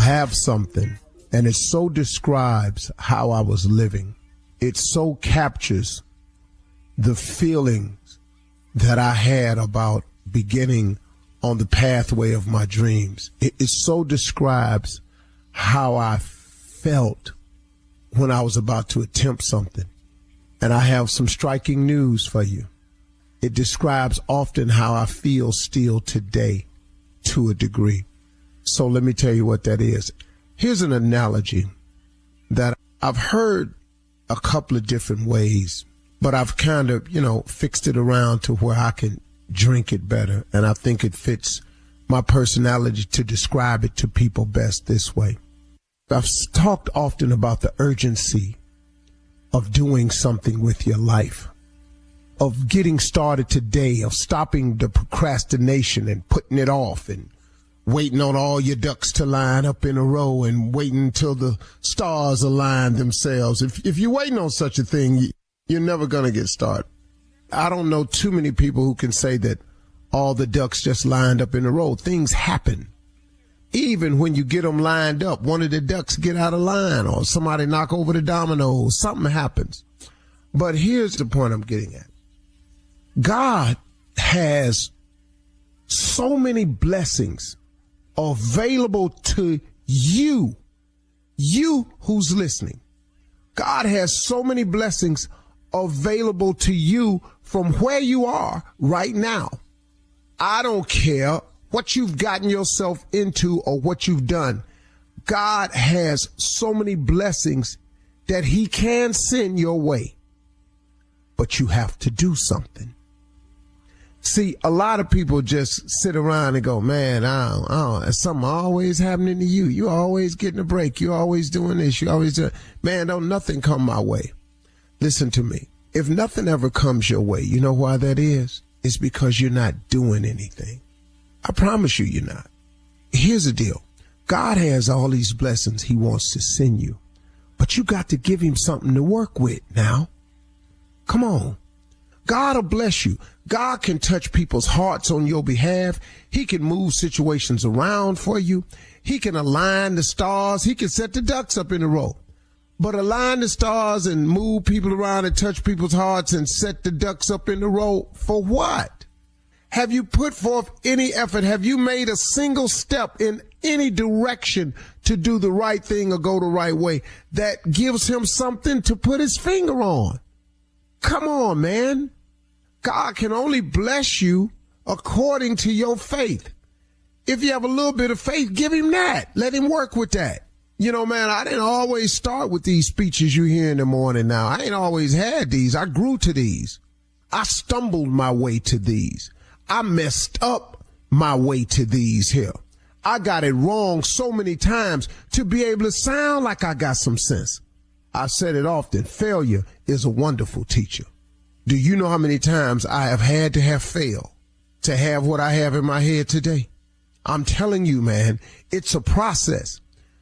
have something, and it so describes how I was living. It so captures the feelings that I had about beginning on the pathway of my dreams. It so describes how I felt when I was about to attempt something. And I have some striking news for you. It describes often how I feel still today to a degree. So let me tell you what that is. Here's an analogy that I've heard a couple of different ways, but I've kind of, fixed it around to where I can drink it better. And I think it fits my personality to describe it to people best this way. I've talked often about the urgency of doing something with your life, of getting started today, of stopping the procrastination and putting it off and waiting on all your ducks to line up in a row and waiting until the stars align themselves. If you're waiting on such a thing, you're never going to get started. I don't know too many people who can say that all the ducks just lined up in a row. Things happen. Even when you get them lined up, one of the ducks get out of line or somebody knock over the dominoes, something happens. But here's the point I'm getting at. God has so many blessings available to you who's listening. God has so many blessings available to you from where you are right now. I don't care what you've gotten yourself into or what you've done. God has so many blessings that he can send your way, but you have to do something. See, a lot of people just sit around and go, man, something always happening to you. You always getting a break. You always doing this. You always doing, man, don't nothing come my way. Listen to me. If nothing ever comes your way, you know why that is? It's because you're not doing anything. I promise you, you're not. Here's the deal. God has all these blessings he wants to send you, but you got to give him something to work with now. Come on. God will bless you. God can touch people's hearts on your behalf. He can move situations around for you. He can align the stars. He can set the ducks up in a row. But align the stars and move people around and touch people's hearts and set the ducks up in a row for what? Have you put forth any effort? Have you made a single step in any direction to do the right thing or go the right way that gives him something to put his finger on? Come on, man. God can only bless you according to your faith. If you have a little bit of faith, give him that. Let him work with that. You know, man, I didn't always start with these speeches you hear in the morning now. I ain't always had these. I grew to these. I stumbled my way to these. I messed up my way to these here. I got it wrong so many times to be able to sound like I got some sense. I've said it often. Failure is a wonderful teacher. Do you know how many times I have had to have failed to have what I have in my head today? I'm telling you, man, it's a process.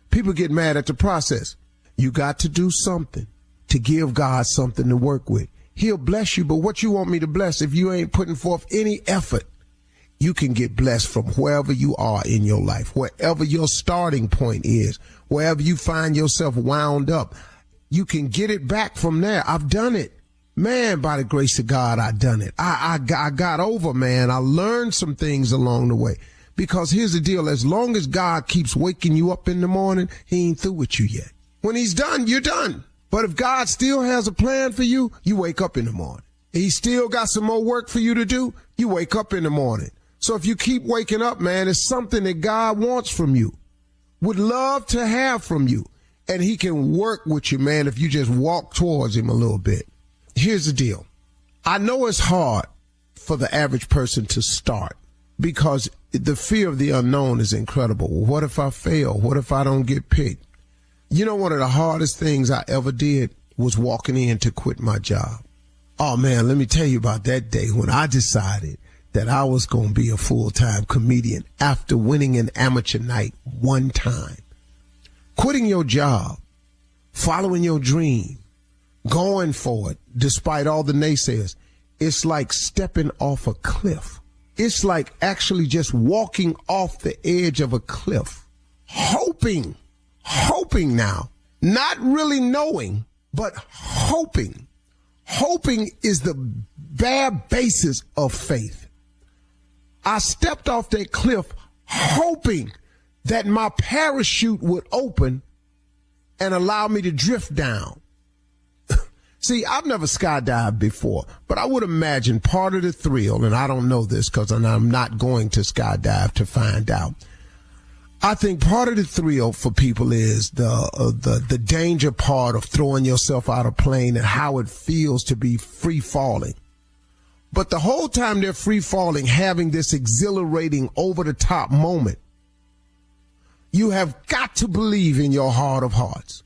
People get mad at the process. You got to do something to give God something to work with. He'll bless you, but what you want me to bless if you ain't putting forth any effort? You can get blessed from wherever you are in your life, wherever your starting point is, wherever you find yourself wound up. You can get it back from there. I've done it. Man, by the grace of God, I done it. I got over, man. I learned some things along the way. Because here's the deal. As long as God keeps waking you up in the morning, he ain't through with you yet. When he's done, you're done. But if God still has a plan for you, you wake up in the morning. He still got some more work for you to do, you wake up in the morning. So if you keep waking up, man, it's something that God wants from you, would love to have from you. And he can work with you, man, if you just walk towards him a little bit. Here's the deal. I know it's hard for the average person to start because the fear of the unknown is incredible. What if I fail? What if I don't get picked? You know, one of the hardest things I ever did was walking in to quit my job. Oh, man, let me tell you about that day when I decided that I was going to be a full-time comedian after winning an amateur night one time. Quitting your job, following your dream, going for it, despite all the naysayers, it's like stepping off a cliff. It's like actually just walking off the edge of a cliff. hoping now, not really knowing, but hoping. Hoping is the bare basis of faith. I stepped off that cliff hoping that my parachute would open and allow me to drift down. See, I've never skydived before, but I would imagine part of the thrill, and I don't know this because I'm not going to skydive to find out. I think part of the thrill for people is the danger part of throwing yourself out of a plane and how it feels to be free falling. But the whole time they're free falling, having this exhilarating over the top moment, you have got to believe in your heart of hearts.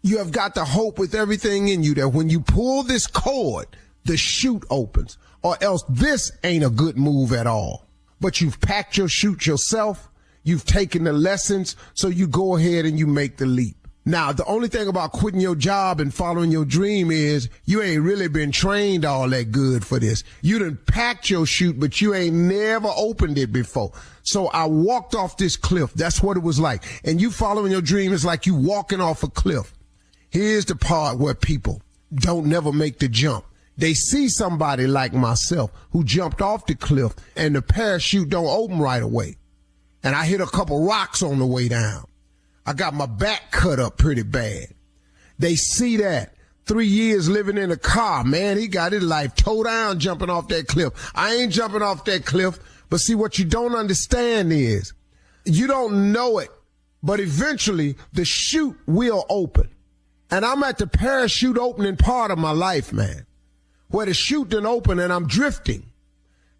You have got to hope with everything in you that when you pull this cord, the chute opens, or else this ain't a good move at all. But you've packed your chute yourself. You've taken the lessons, so you go ahead and you make the leap. Now, the only thing about quitting your job and following your dream is you ain't really been trained all that good for this. You done packed your chute, but you ain't never opened it before. So I walked off this cliff. That's what it was like. And you following your dream is like you walking off a cliff. Here's the part where people don't never make the jump. They see somebody like myself who jumped off the cliff and the parachute don't open right away. And I hit a couple rocks on the way down. I got my back cut up pretty bad. They see that. 3 years living in a car, man, he got his life towed down jumping off that cliff. I ain't jumping off that cliff. But see, what you don't understand is you don't know it, but eventually the chute will open. And I'm at the parachute opening part of my life, man, where the chute didn't open and I'm drifting.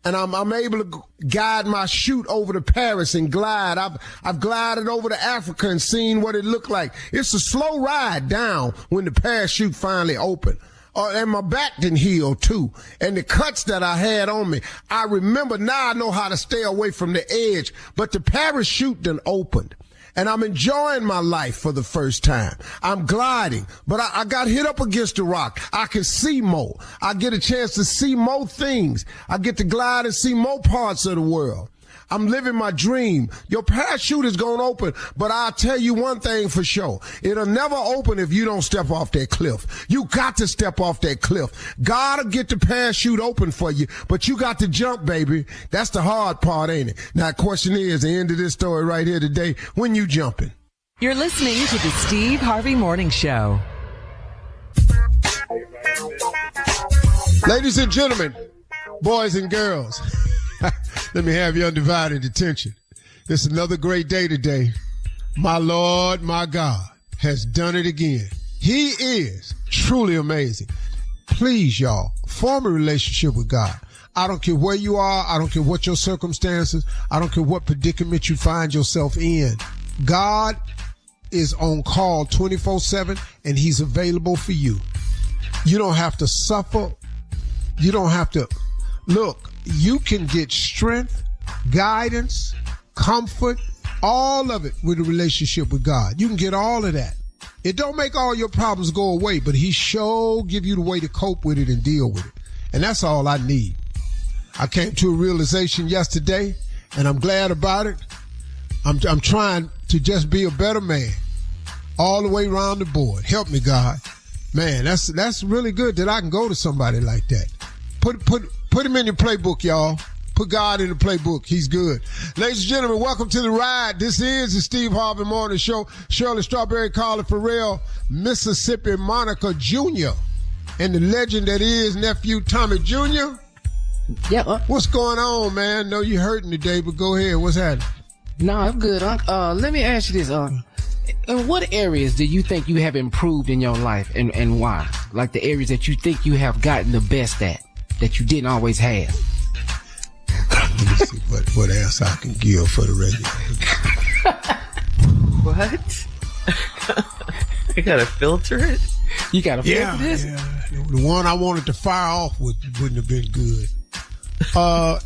And I'm able to guide my chute over to Paris and glide. I've glided over to Africa and seen what it looked like. It's a slow ride down when the parachute finally opened. And my back didn't heal too. And the cuts that I had on me, I remember now I know how to stay away from the edge. But the parachute done opened. And I'm enjoying my life for the first time. I'm gliding, but I got hit up against a rock. I can see more. I get a chance to see more things. I get to glide and see more parts of the world. I'm living my dream. Your parachute is going to open, but I'll tell you one thing for sure. It'll never open if you don't step off that cliff. You got to step off that cliff. God will get the parachute open for you, but you got to jump, baby. That's the hard part, ain't it? Now, the question is, the end of this story right here today, when you jumping? You're listening to the Steve Harvey Morning Show. Ladies and gentlemen, boys and girls, let me have your undivided attention. It's another great day today. My Lord, my God, has done it again. He is truly amazing. Please, y'all, form a relationship with God. I don't care where you are. I don't care what your circumstances. I don't care what predicament you find yourself in. God is on call 24/7, and he's available for you. You don't have to suffer. You don't have to look. You can get strength, guidance, comfort, all of it with a relationship with God. You can get all of that. It don't make all your problems go away, but he sure give you the way to cope with it and deal with it. And that's all I need. I came to a realization yesterday, and I'm glad about it. I'm trying to just be a better man all the way around the board. Help me, God. Man, that's really good that I can go to somebody like that. Put him in your playbook, y'all. Put God in the playbook. He's good. Ladies and gentlemen, welcome to the ride. This is the Steve Harvey Morning Show. Shirley Strawberry, Carla Farrell, Mississippi Monica Jr., and the legend that is nephew Tommy Jr. Yeah. What's going on, man? Know you hurting today, but go ahead. What's happening? No, I'm good. Let me ask you this. In what areas do you think you have improved in your life, and why? Like the areas that you think you have gotten the best at, that you didn't always have. Let me see what answer I can give for the regular. What? I gotta filter it? You gotta filter this? Yeah. The one I wanted to fire off wouldn't have been good.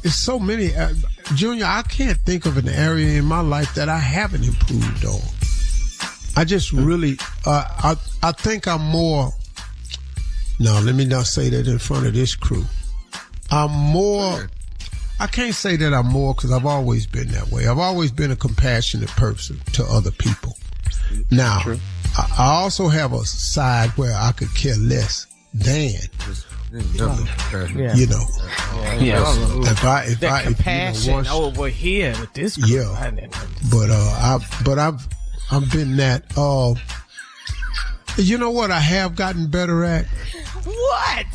It's so many. Junior, I can't think of an area in my life that I haven't improved on. I just really, I think I'm more, no, let me not say that in front of this crew. I'm more I can't say that I'm more because I've always been that way. I've always been a compassionate person to other people. Now, I also have a side where I could care less than. You know, if I compassion over here with this group, but I've been that. You know what I have gotten better at? What?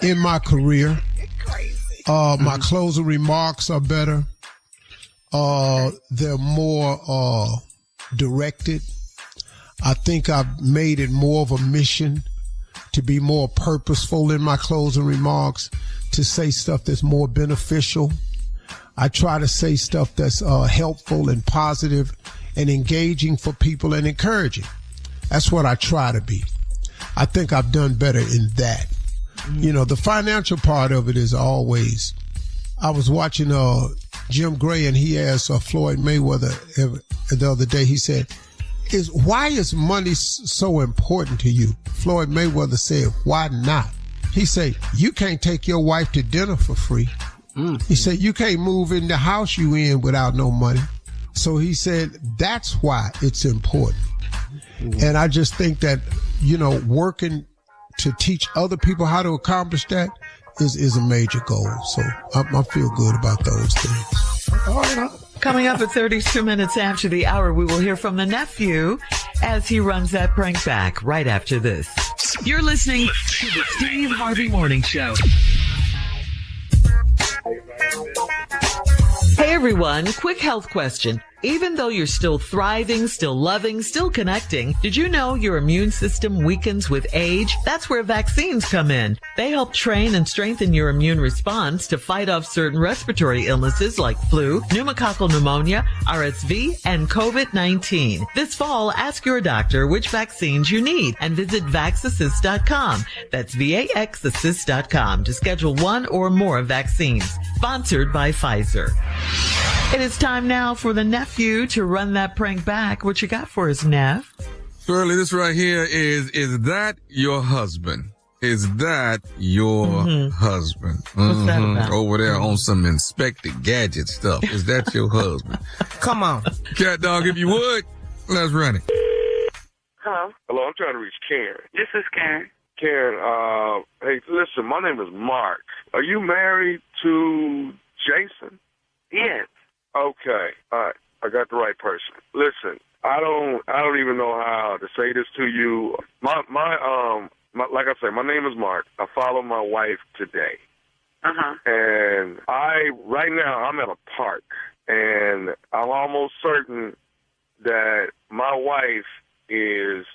In my career, Crazy. My closing remarks are better. They're more directed. I think I've made it more of a mission to be more purposeful in my closing remarks, to say stuff that's more beneficial. I try to say stuff that's helpful and positive and engaging for people and encouraging. That's what I try to be. I think I've done better in that. You know, the financial part of it is always, I was watching Jim Gray, and he asked Floyd Mayweather the other day, he said, why is money so important to you? Floyd Mayweather said, why not? He said, you can't take your wife to dinner for free. He said, you can't move in the house you in without no money. So he said, that's why it's important. And I just think that, you know, working to teach other people how to accomplish that is a major goal. So I feel good about those things. Coming up at 32 minutes after the hour, we will hear from the nephew as he runs that prank back right after this. You're listening to the Steve Harvey Morning Show. Hey everyone, quick health question. Even though you're still thriving, still loving, still connecting, did you know your immune system weakens with age? That's where vaccines come in. They help train and strengthen your immune response to fight off certain respiratory illnesses like flu, pneumococcal pneumonia, RSV, and COVID-19. This fall, ask your doctor which vaccines you need and visit vaxassist.com. That's VAXassist.com to schedule one or more vaccines. Sponsored by Pfizer. It is time now for the nephew to run that prank back. What you got for us, Neff? Shirley, this right here is that your husband? Is that your husband? What's that about? Over there on some inspected gadget stuff. Is that your husband? Come on. Cat dog, if you would, let's run it. Hello? Hello, I'm trying to reach Karen. This is Karen. Karen, hey, listen, my name is Mark. Are you married to Jason? Yes. Okay. All right. I got the right person. Listen, I don't even know how to say this to you. My like I say, my name is Mark. I follow my wife today. And right now I'm at a park, and I'm almost certain that my wife is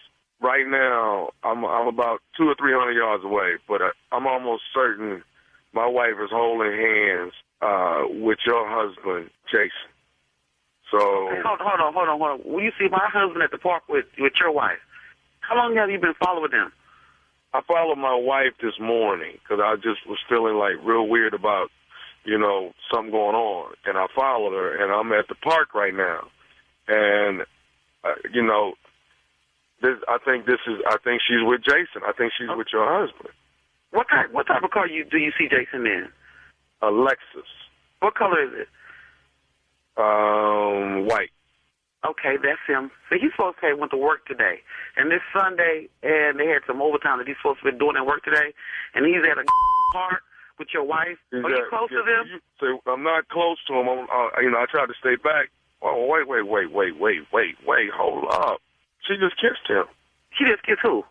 right now. I'm about 200 or 300 yards away, but I'm almost certain my wife is holding hands with your husband, Jason. So hey, hold on. When you see my husband at the park with your wife, how long have you been following them? I followed my wife this morning because I just was feeling like real weird about, you know, something going on, and I followed her, and I'm at the park right now, and you know, I think she's with Jason. I think she's with your husband. What type of car do you see Jason in? A Lexus. What color is it? White. Okay, that's him. So he's supposed to have went to work today, and this Sunday, and they had some overtime that he's supposed to be doing at work today, and he's at a park with your wife. Are you close to them? So I'm not close to him. I tried to stay back. Oh, wait, hold up. She just kissed him. She just kissed who?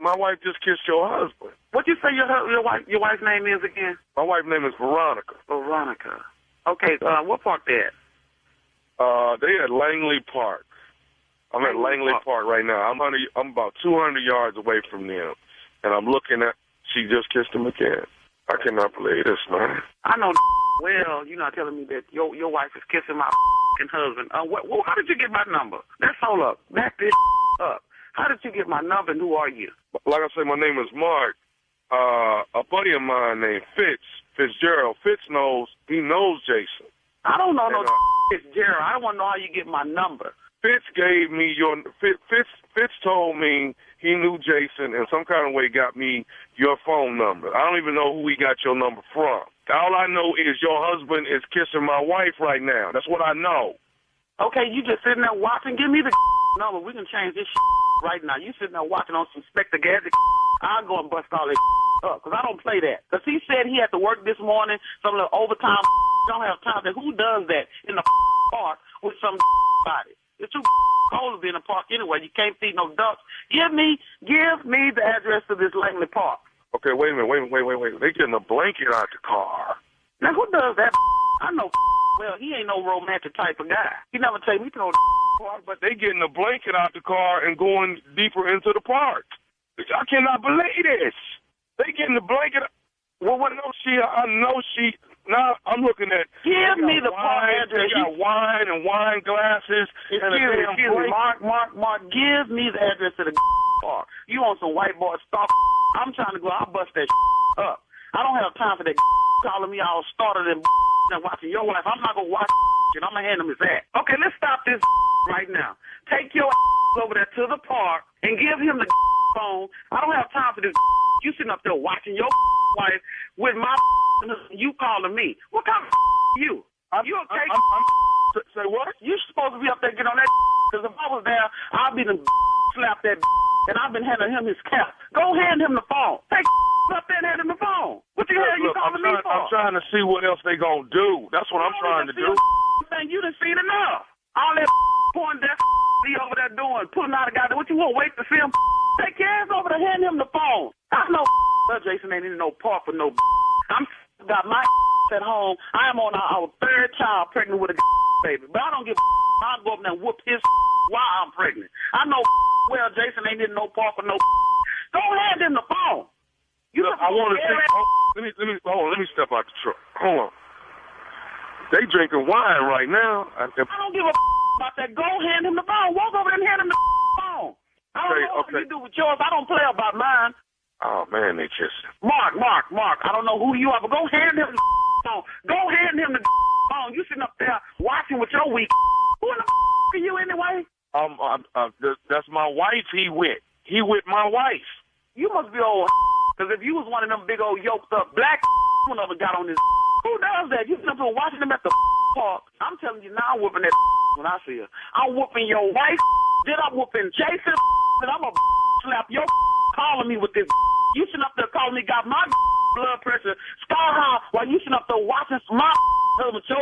My wife just kissed your husband. What'd you say your wife's name is again? My wife's name is Veronica. Veronica. Okay, what park they at? They at Langley Park. I'm at Langley Park right now. I'm about 200 yards away from them, and I'm looking at. She just kissed him again. I cannot believe this, man. I know. Well, you're not telling me that your wife is kissing my husband. How did you get my number? Let's hold up. Back this up. How did you get my number, and who are you? Like I said, my name is Mark. A buddy of mine named Fitzgerald. Fitz knows Jason. I don't know Fitzgerald. I don't want to know how you get my number. Fitz gave me Fitz told me he knew Jason and some kind of way got me your phone number. I don't even know who he got your number from. All I know is your husband is kissing my wife right now. That's what I know. Okay, you just sitting there watching. Give me the number. We can change this right now. You sitting there watching on some Spectre Gadget. I'll go and bust all this up because I don't play that. Because he said he had to work this morning, some little overtime. Don't have time. Who does that in the park with some body? It's too cold to be in the park anyway. You can't feed no ducks. Give me the address to this Langley Park. Okay, wait a minute. They getting a blanket out the car. Now, who does that? I know. Well, he ain't no romantic type of guy. He never take me to no park, but they getting a blanket out the car and going deeper into the park. I cannot believe this. They getting the blanket. Well, I know she. Now I'm looking at. Give me the park address. They got wine and wine glasses. Excuse me, Mark. Give me the address to the park. You want some white boy stuff? I'm trying to go. I'll bust that up. I don't have time for that calling me all started and watching your wife. I'm not gonna watch and I'm gonna hand him his ass. Okay, let's stop this right now. Take your over there to the park and give him the phone. I don't have time for this. You sitting up there watching your wife with my you calling me. What kind of you? You okay? Say what? You supposed to be up there getting on that because if I was there, I'd be the slap that and I've been handing him his cap. Go hand him the phone. Take up there and hand him the phone. What the hell you calling me for? I'm trying to see what else they gonna do. That's what I'm trying to do. You done seen enough. All that point that he over there doing, putting out a guy. What you want? Wait to see him? Take your ass over there, hand him the phone. I know Jason ain't in no park for no. I'm got my at home. I am on our third child pregnant with a baby, but I don't give. I'll go up there and whoop his while I'm pregnant. I know well Jason ain't in no park for no. Go hand him the phone. Look, I want to see. Let me step out the truck. Hold on. They drinking wine right now. I don't give a about that. Go hand him the phone. Walk over there and hand him the phone. I don't know what you do with yours. I don't play about mine. Oh, man, they kissing. Mark. I don't know who you are, but go hand him the phone. Go hand him the phone. You sitting up there watching with your weak. Who in the are you anyway? That's my wife he with. He with my wife. You must be old. Because if you was one of them big old yoked up black one of them got on this. Who does that? You sit up there watching them at the park. I'm telling you now, I'm whooping that when I see her. I'm whooping your wife. Then I'm whooping Jason. Then I'm going to slap your calling me with this. You sitting up there calling me, got my blood pressure sky high while you sitting up there watching my husband, your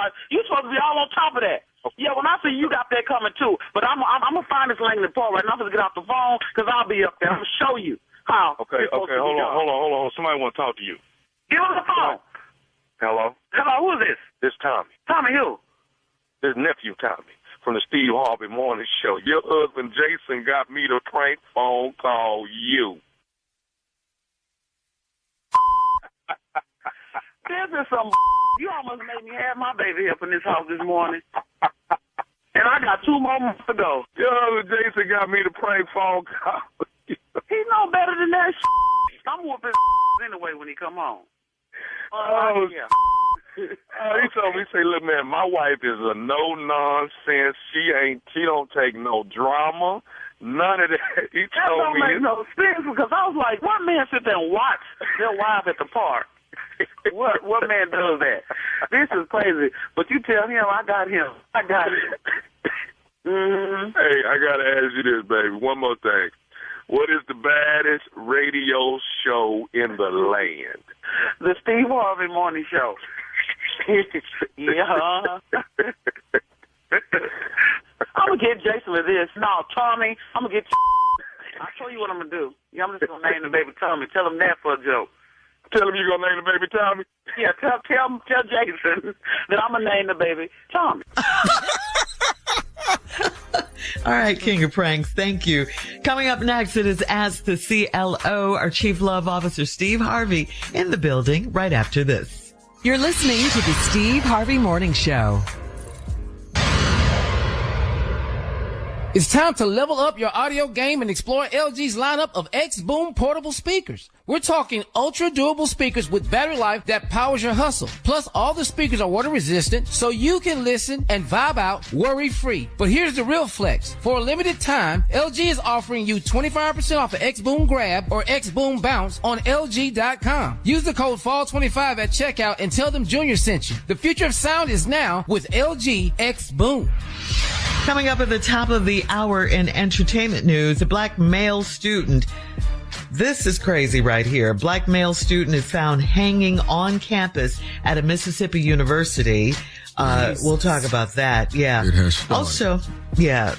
wife. You supposed to be all on top of that. Yeah, when I see you got that coming too. But I'm going to find this Langley Park right now. I'm going to get off the phone because I'll be up there. I'm going to show you how. Okay, hold on. Somebody want to talk to you. Give him the phone. Hello? Hello, who is this? This Tommy. Tommy who? This nephew Tommy from the Steve Harvey Morning Show. Your husband Jason got me to prank phone call you. This is some you almost made me have my baby up in this house this morning. And I got 2 more months to go. Your husband Jason got me to prank phone call you. He know better than that. I'm whooping anyway when he come home. Yeah. He told me, he said, look, man, my wife is a no-nonsense. She don't take no drama, none of that. He that told don't me. Make no sense because I was like, what man sit there and watch their wife at the park? What man does that? This is crazy. But you tell him, I got him. Mm-hmm. Hey, I got to ask you this, baby. One more thing. What is the baddest radio show in the land? The Steve Harvey Morning Show. Yeah. I'm going to get Jason with this. No, Tommy, I'm going to get I'll show you what I'm going to do. Yeah, I'm just going to name the baby Tommy. Tell him that for a joke. Tell him you're going to name the baby Tommy? Yeah, tell Jason that I'm going to name the baby Tommy. All right, King of Pranks, thank you. Coming up next, it is Ask the CLO, our Chief Love Officer, Steve Harvey, in the building right after this. You're listening to the Steve Harvey Morning Show. It's time to level up your audio game and explore LG's lineup of X-Boom portable speakers. We're talking ultra-durable speakers with battery life that powers your hustle. Plus, all the speakers are water-resistant, so you can listen and vibe out worry-free. But here's the real flex. For a limited time, LG is offering you 25% off of X-Boom Grab or X-Boom Bounce on LG.com. Use the code FALL25 at checkout and tell them Junior sent you. The future of sound is now with LG X-Boom. Coming up at the top of the hour in entertainment news, a black male student. This is crazy right here. A black male student is found hanging on campus at a Mississippi university. We'll talk about that. Yeah. It has started. Also, yeah.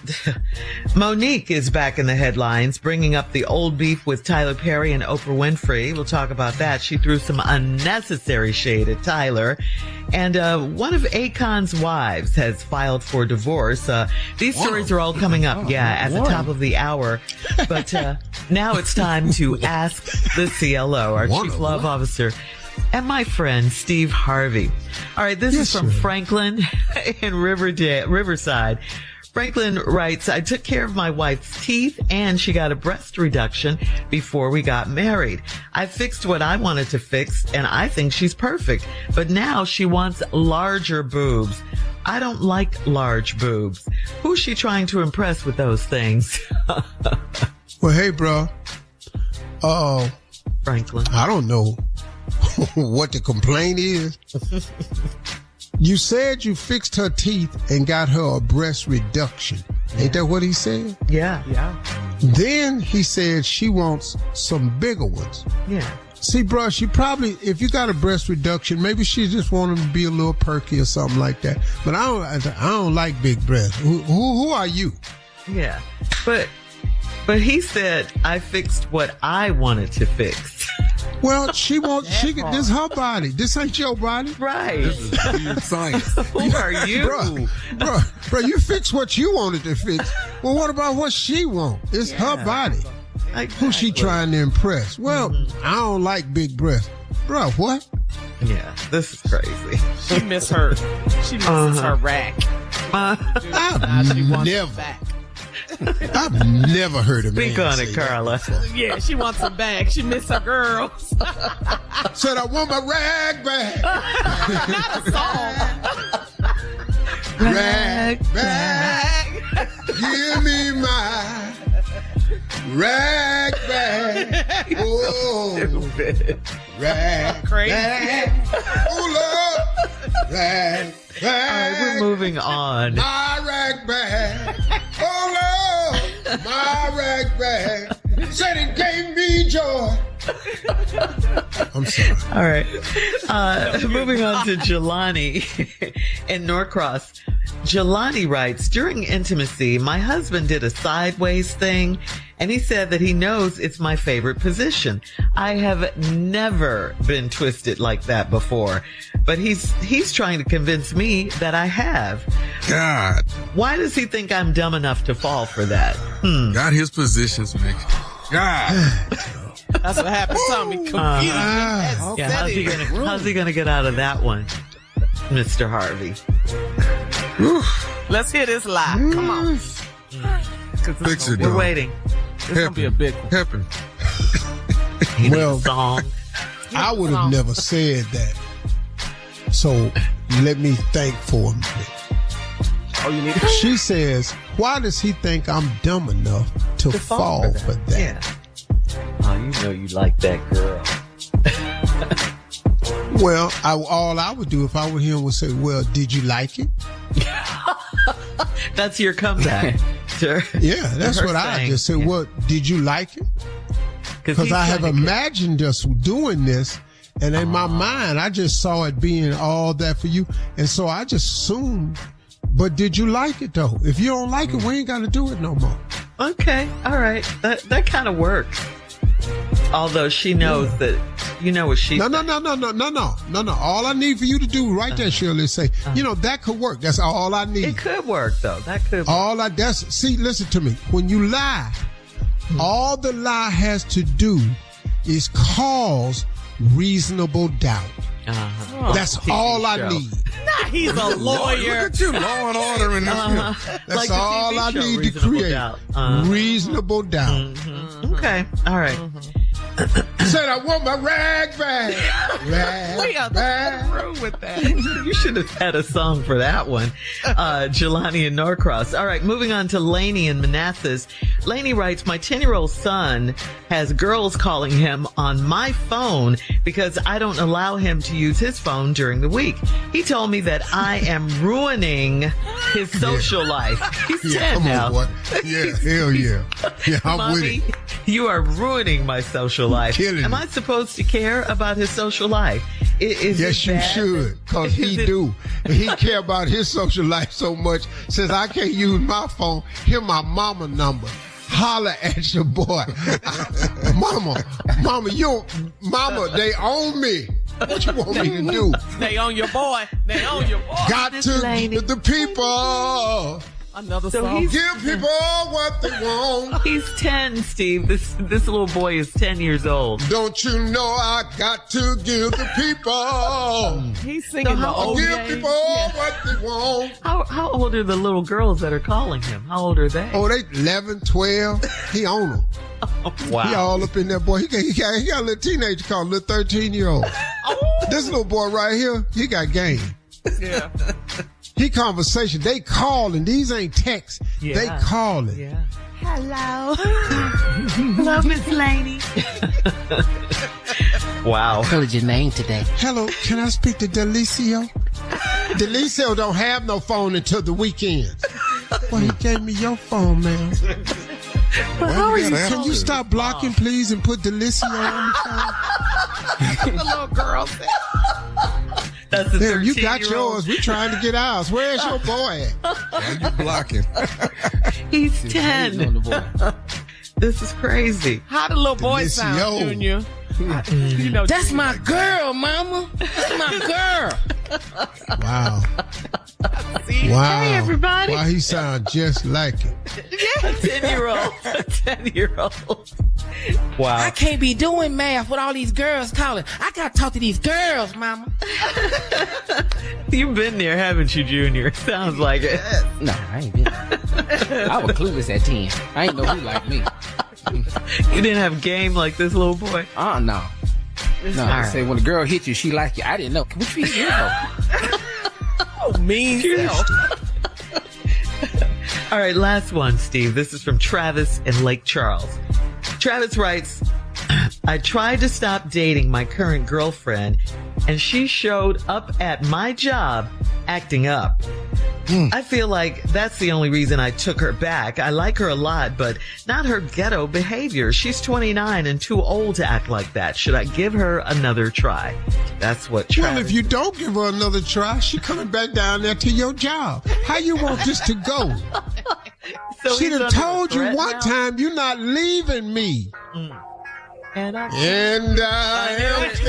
Monique is back in the headlines, bringing up the old beef with Tyler Perry and Oprah Winfrey. We'll talk about that. She threw some unnecessary shade at Tyler. And one of Akon's wives has filed for divorce. These stories are all coming up, at the top of the hour. But now it's time to ask the CLO, our Chief Love Officer, and my friend, Steve Harvey. All right, this is from Franklin in Riverside. Franklin writes, I took care of my wife's teeth and she got a breast reduction before we got married. I fixed what I wanted to fix and I think she's perfect. But now she wants larger boobs. I don't like large boobs. Who's she trying to impress with those things? Well, hey, bro. Franklin. I don't know what the complaint is. You said you fixed her teeth and got her a breast reduction. Ain't that what he said? Yeah. Then he said she wants some bigger ones. Yeah. See, bro, she probably, if you got a breast reduction, maybe she just wanted to be a little perky or something like that. But I don't like big breasts. Who are you? Yeah. But he said, I fixed what I wanted to fix. Well, this is her body. This ain't your body. Right. This is weird science. Who are you? Bro, you fix what you wanted to fix. Well, what about what she wants? It's her body. Exactly. Who's she trying to impress? Well, I don't like big breasts. Bro, what? Yeah, this is crazy. She misses her rack. I've never heard of Speak on it, Carla. Yeah, she wants them back. She missed her girls. Said I want my rag back. Not a song. Rag back. Give me my rag back. Oh, rag back. Oh, Lord. Rag back. All right, we're moving on. My rag bag, oh Lord, my rag bag said it gave me joy. I'm sorry. All right, moving on to Jelani in Norcross. Jelani writes, during intimacy, my husband did a sideways thing, and he said that he knows it's my favorite position. I have never been twisted like that before, but he's trying to convince me that I have. God. Why does he think I'm dumb enough to fall for that? Got his positions, Mick. God. That's what happened to me. Confused. Yeah, how's he gonna get out of that one, Mr. Harvey? Let's hear this lie. Come on. Fix it, We're dog. waiting. It's going to be a big one. Help him. Well, Song. I would have never said that. So let me think for a minute. Oh, you need She says, why does he think I'm dumb enough to fall for that? Yeah. Oh, you know you like that girl. Well, all I would do if I were him would say, well, did you like it? That's your comeback. Yeah, that's what I just said. Well, did you like it? Because I have imagined us doing this, and in my mind, I just saw it being all that for you. And so I just assumed, but did you like it, though? If you don't like it, we ain't got to do it no more. Okay, all right. That kind of works. Although she knows that, you know what she No. All I need for you to do right there, Shirley, is say, that could work. That's all I need. It could work, though. That could work. See, listen to me. When you lie, all the lie has to do is cause reasonable doubt. That's all I need. Nah, he's a lawyer. Look at you, law and order in this film. That's Like the all TV I show, need to Reasonable create. Doubt. Reasonable doubt. Okay. All right. Said I want my rag bag. Rag bag. Wrong with that. You should have had a song for that one. Jelani and Norcross. All right, moving on to Lainey in Manassas. Lainey writes, my 10-year-old son has girls calling him on my phone because I don't allow him to use his phone during the week. He told me that I am ruining his social life. He's 10 come now. on, boy. Yeah, hell yeah. Yeah, I'm with Mommy, it. you are ruining my social life. Killing Am me. I supposed to care about his social life? Is Yes, it you bad? should, because he do. And he care about his social life so much. Says, I can't use my phone. Hear my mama number. Holler at your boy. Mama, they own me. What you want me to do? They on your boy. They on your boy. Got to give the people. Another So song. he's- Give people what they want. He's 10, Steve. This little boy is 10 years old. Don't you know I got to give the people. He's singing the how old Give days. people what they want. How old are the little girls that are calling him? How old are they? Oh, they 11, 12. He on them. Wow. He all up in there, boy. He got a little teenager called a little 13-year-old. This little boy right here, he got game. Yeah. He conversation. They calling. These ain't texts. Yeah. They calling. Yeah. Hello. Hello, Miss Laney. Wow. What was your name today? Hello, can I speak to Delicio? Delicio don't have no phone until the weekend. Well, he gave me your phone, man. How are you? Can you stop blocking, please, and put Delicio on the phone? The little girl said. That's the There, you 13-year-old. got yours. We're trying to get ours. Where's your boy at? Why you blocking? He's Hating on 10. the boy. This is crazy. How the little boy Delicio. sound, Junior? You know, That's my girl, mama. That's my girl. Wow. see? Wow. Hey, everybody. Wow, he sound just like it. A 10-year-old. A 10-year-old. Wow. I can't be doing math with all these girls calling. I gotta talk to these girls, mama. You've been there, haven't you, Junior? Sounds like it. No, I ain't been. I was clueless at 10. I ain't know who like me. You didn't have game like this little boy? No. No, All I right. say when a girl hits you, she like you. I didn't know. What you here for? Oh, mean self. All right, last one, Steve. This is from Travis in Lake Charles. Travis writes, I tried to stop dating my current girlfriend, and she showed up at my job acting up. I feel like that's the only reason I took her back. I like her a lot, but not her ghetto behavior. She's 29 and too old to act like that. Should I give her another try? That's what Travis... Well, if you don't give her another try, she coming back down there to your job. How you want this to go? So She he's done under told you threat one now? time you're not leaving me. And I am knew it.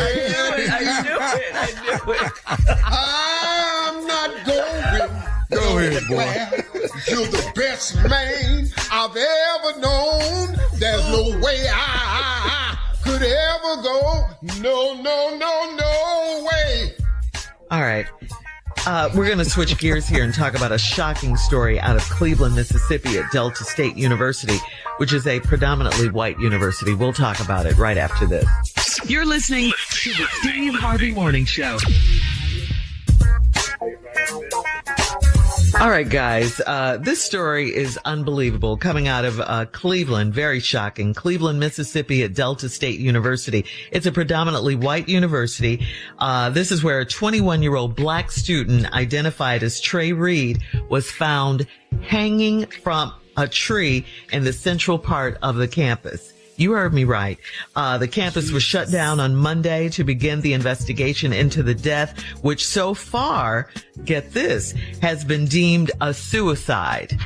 I'm not going. Go ahead, boy. You're the best man I've ever known. There's no way I could ever go. No way. All right. We're going to switch gears here and talk about a shocking story out of Cleveland, Mississippi at Delta State University, which is a predominantly white university. We'll talk about it right after this. You're listening to the Steve Harvey Morning Show. All right, guys. This story is unbelievable, coming out of Cleveland. Very shocking. Cleveland, Mississippi at Delta State University. It's a predominantly white university. This is where a 21-year-old black student identified as Trey Reed was found hanging from a tree in the central part of the campus. You heard me right. The campus was shut down on Monday to begin the investigation into the death, which so far, get this, has been deemed a suicide.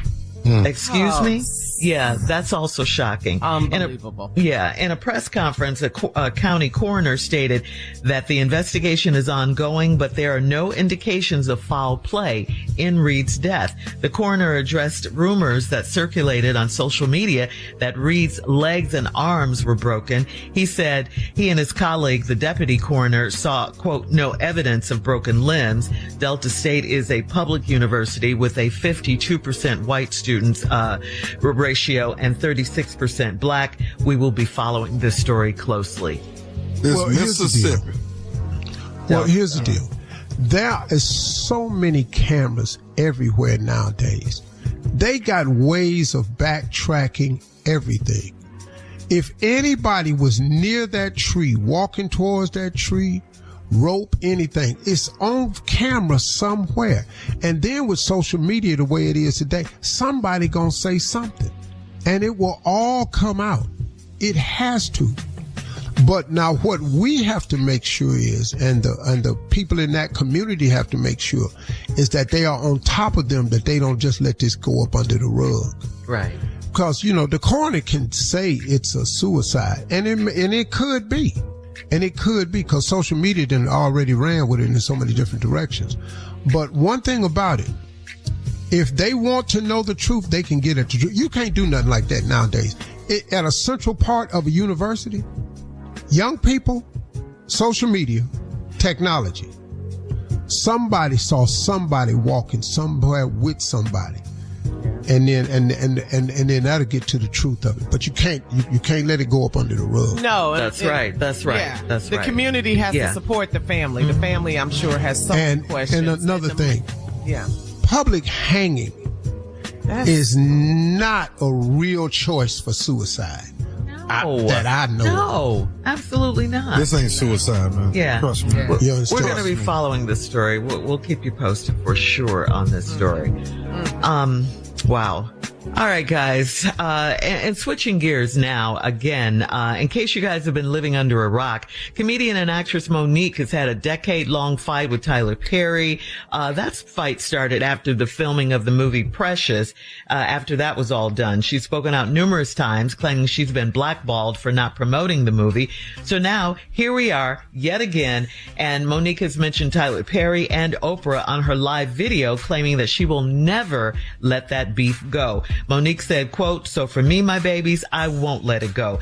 Excuse me? Yeah, that's also shocking. Unbelievable. In a press conference, a county coroner stated that the investigation is ongoing, but there are no indications of foul play in Reed's death. The coroner addressed rumors that circulated on social media that Reed's legs and arms were broken. He said he and his colleague, the deputy coroner, saw, quote, no evidence of broken limbs. Delta State is a public university with a 52% white students ratio and 36% black. We will be following this story closely. Mississippi. Here's the deal. There is so many cameras everywhere nowadays. They got ways of backtracking everything. If anybody was near that tree, walking towards that tree, rope, anything, it's on camera somewhere. And then with social media the way it is today, somebody gonna say something and it will all come out. It has to. But now what we have to make sure is, and the people in that community have to make sure, is that they are on top of them, that they don't just let this go up under the rug. Right. Because, the coroner can say it's a suicide, and it could be. And it could be, because social media done already ran with it in so many different directions. But one thing about it, if they want to know the truth, they can get at the truth. You can't do nothing like that nowadays. At a central part of a university, young people, social media, technology. Somebody saw somebody walking somewhere with somebody. And then that'll get to the truth of it. But you can't let it go up under the rug. No, that's right. Yeah, that's the right. community has to support the family. The family, I'm sure, has some questions. And another thing, yeah, public hanging is not a real choice for suicide. That I know. No, absolutely not. This ain't suicide, man. Yeah. Trust me. We're going to be following this story. We'll keep you posted for sure on this story. Wow. All right, guys. And switching gears now again, in case you guys have been living under a rock, comedian and actress Monique has had a decade-long fight with Tyler Perry. That fight started after the filming of the movie Precious. After that was all done, she's spoken out numerous times claiming she's been blackballed for not promoting the movie. So now here we are yet again. And Monique has mentioned Tyler Perry and Oprah on her live video, claiming that she will never let that beef go. Monique said, quote, "So for me, my babies, I won't let it go.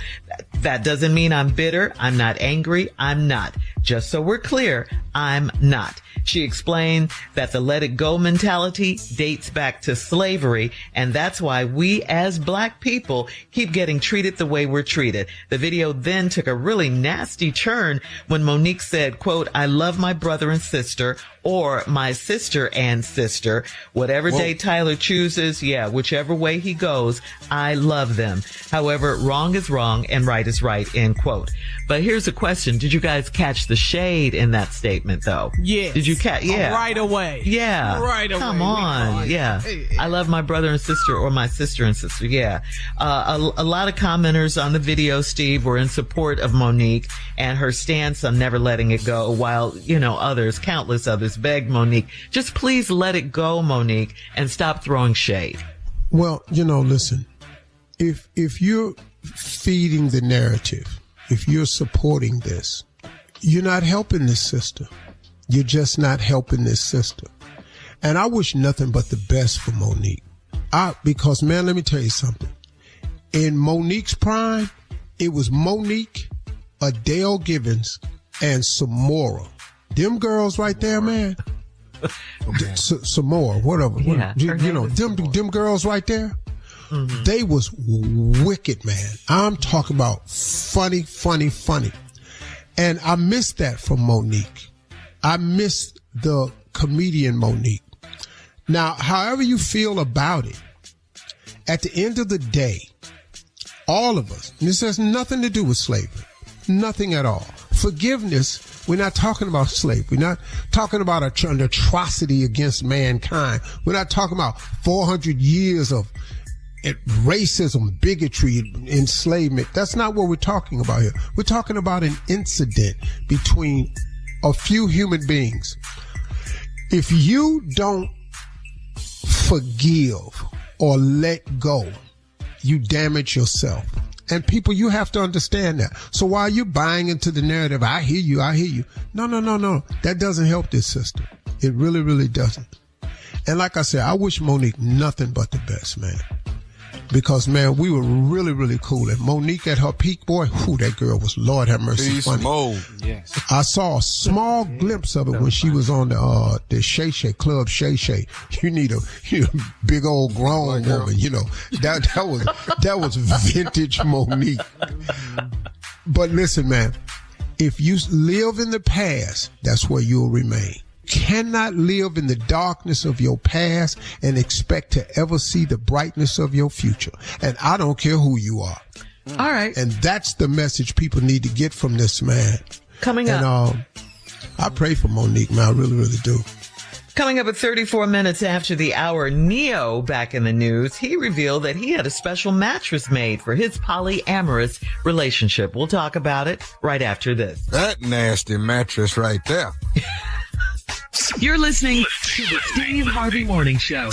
That doesn't mean I'm bitter. I'm not angry. I'm not. Just so we're clear, I'm not." She explained that the let it go mentality dates back to slavery, and that's why we as black people keep getting treated the way we're treated. The video then took a really nasty turn when Monique said, quote, "I love my brother and sister, or my sister and sister. Whatever day Tyler chooses, whichever way he goes, I love them. However, wrong is wrong and right is right," end quote. But here's a question. Did you guys catch the shade in that statement, though? Yes. Did you catch? Yeah. Right away. Yeah. Right away. Come on. Yeah. I love my brother and sister, or my sister and sister. Yeah. A lot of commenters on the video, Steve, were in support of Monique and her stance on never letting it go, while, countless others begged Monique, just please let it go, Monique, and stop throwing shade. Well, listen, if you're feeding the narrative, if you're supporting this, you're not helping this sister. You're just not helping this sister. And I wish nothing but the best for Monique. Because, man, let me tell you something. In Monique's prime, it was Monique, Adele Givens, and Samora. Them girls right there, man. Samora, whatever. Yeah, them girls right there. Mm-hmm. They was wicked, man. I'm talking about funny. And I missed that from Monique. I missed the comedian Monique. Now, however you feel about it, at the end of the day, all of us, and this has nothing to do with slavery, nothing at all. Forgiveness, we're not talking about slavery. We're not talking about an atrocity against mankind. We're not talking about 400 years of racism, bigotry, enslavement. That's not what we're talking about here. We're talking about an incident between a few human beings. If you don't forgive or let go, you damage yourself. And people, you have to understand that. So while you're buying into the narrative, I hear you. No. That doesn't help this sister. It really, really doesn't. And like I said, I wish Monique nothing but the best, man. Because, man, we were really, really cool. And Monique at her peak, boy, that girl was, Lord have mercy, funny. Yes. I saw a small glimpse of it when she was on the Shay Shay Club Shay Shay. You need a big old grown woman, that was vintage Monique. But listen, man, if you live in the past, that's where you'll remain. Cannot live in the darkness of your past and expect to ever see the brightness of your future. And I don't care who you are. All right. And that's the message people need to get from this man. Coming up. And I pray for Monique, man. I really, really do. Coming up at 34 minutes after the hour, Neo back in the news. He revealed that he had a special mattress made for his polyamorous relationship. We'll talk about it right after this. That nasty mattress right there. You're listening to the Steve Harvey Morning Show.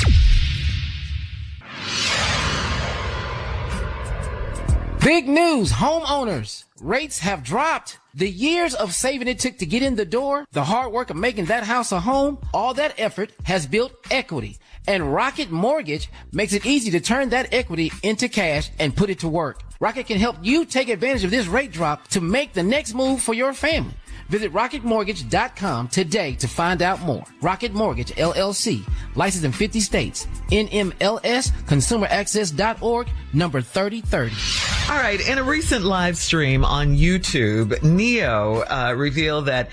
Big news, homeowners. Rates have dropped. The years of saving it took to get in the door, the hard work of making that house a home, all that effort has built equity. And Rocket Mortgage makes it easy to turn that equity into cash and put it to work. Rocket can help you take advantage of this rate drop to make the next move for your family. Visit rocketmortgage.com today to find out more. Rocket Mortgage, LLC, licensed in 50 states. NMLS, consumeraccess.org, number 3030. All right. In a recent live stream on YouTube, Neo revealed that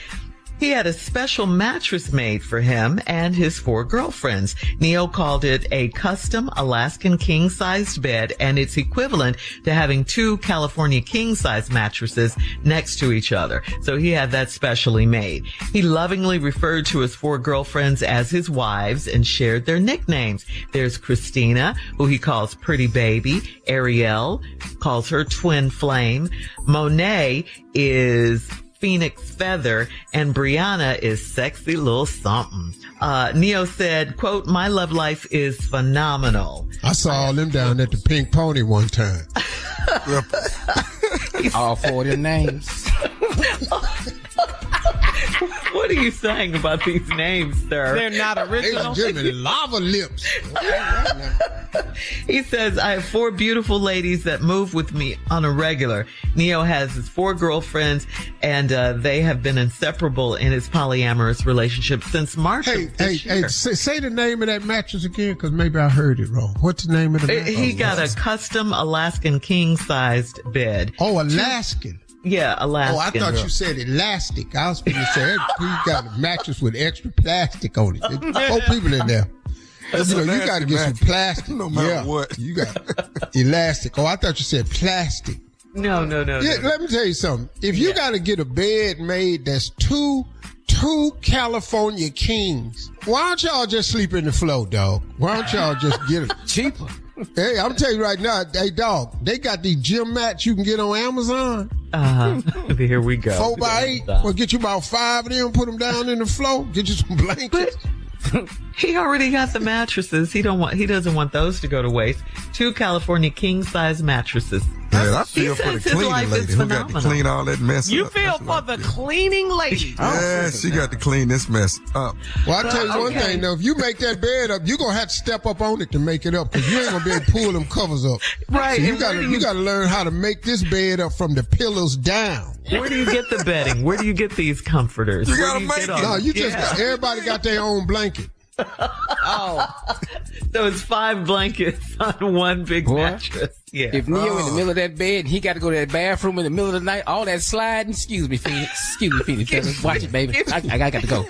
he had a special mattress made for him and his 4 girlfriends. Neo called it a custom Alaskan king-sized bed, and it's equivalent to having 2 California king-size mattresses next to each other. So he had that specially made. He lovingly referred to his 4 girlfriends as his wives and shared their nicknames. There's Christina, who he calls Pretty Baby. Ariel calls her Twin Flame. Monet is Phoenix Feather, and Brianna is Sexy Little Something. Neo said, quote, "My love life is phenomenal." I saw all them down at the Pink Pony one time. All 4 of their names. What are you saying about these names, sir? They're not original. Ladies and gentlemen, lava lips. He says, "I have 4 beautiful ladies that move with me on a regular." Neo has his 4 girlfriends, and they have been inseparable in his polyamorous relationship since March of this year. Say the name of that mattress again, because maybe I heard it wrong. What's the name of the mattress? He got a custom Alaskan king-sized bed. Oh, Alaskan. Yeah, Alaskan. Oh, I thought you said elastic. I was going to say, he got a mattress with extra plastic on it. There's 4 people in there. You got to get some plastic. No matter what. You got elastic. Oh, I thought you said plastic. No. Yeah, let me tell you something. If you got to get a bed made that's two California kings, why don't y'all just sleep in the floor, dog? Why don't y'all just get it Cheaper. Hey, I'm telling you right now, hey, dog, they got these gym mats you can get on Amazon. Here we go. 4x8. We'll get you about 5 of them, put them down in the floor, get you some blankets. He already got the mattresses. He doesn't want those to go to waste. 2 California king-size mattresses. Man, I feel for the cleaning lady who got to clean all that mess You up. feel for the cleaning lady. Yeah, she got to clean this mess up. Well, I'll tell you one thing, though. If you make that bed up, you're going to have to step up on it to make it up, because you ain't going to be able to pull them covers up. Right. So you got to learn how to make this bed up from the pillows down. Where do you get the bedding? Where do you get these comforters? You got to make it. No, you just everybody got their own blanket. So it's 5 blankets on one big mattress. Yeah. If Neo in the middle of that bed and he got to go to that bathroom in the middle of the night, all that sliding, excuse me, Phoenix. Watch it, baby. I got to go.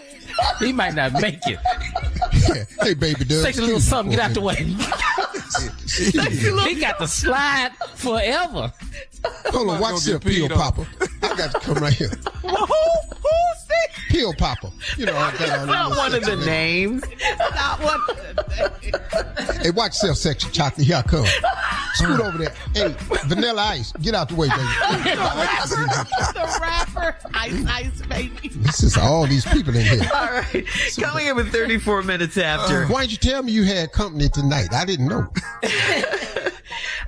He might not make it. Hey, baby, dude. Say a little something, get out the way. He got to slide forever. Hold on, watch this, Peel Popper. I got to come right here. Who's this? Peel Popper. You know, I got all Not one of the names. Not one of the names. Hey, watch yourself, sexy chocolate. Here I come. Scoot over there. Hey, Vanilla Ice. Get out the way, baby. The rapper. Ice, baby. This is all these people in here. All right. Coming up at 34 minutes after. Why didn't you tell me you had company tonight? I didn't know.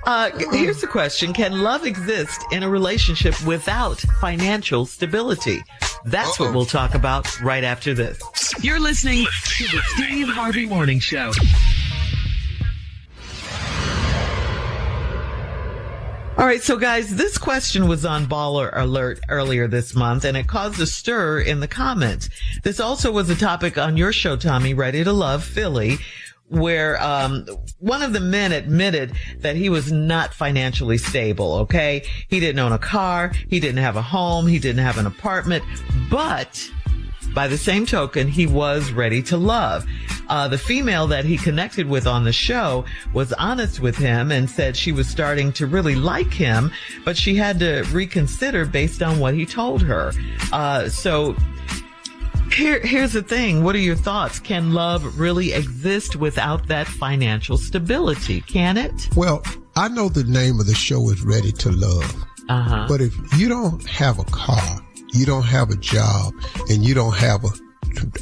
Here's the question. Can love exist in a relationship without financial stability? That's what we'll talk about right after this. You're listening to the Steve Harvey Morning Show. All right, so guys, this question was on Baller Alert earlier this month, and it caused a stir in the comments. This also was a topic on your show, Tommy, Ready to Love Philly, where one of the men admitted that he was not financially stable, okay? He didn't own a car, he didn't have a home, he didn't have an apartment, but by the same token, he was ready to love. The female that he connected with on the show was honest with him and said she was starting to really like him, but she had to reconsider based on what he told her. So here's the thing. What are your thoughts? Can love really exist without that financial stability? Can it? Well, I know the name of the show is Ready to Love. Uh-huh. But if you don't have a car, you don't have a job, and you don't have an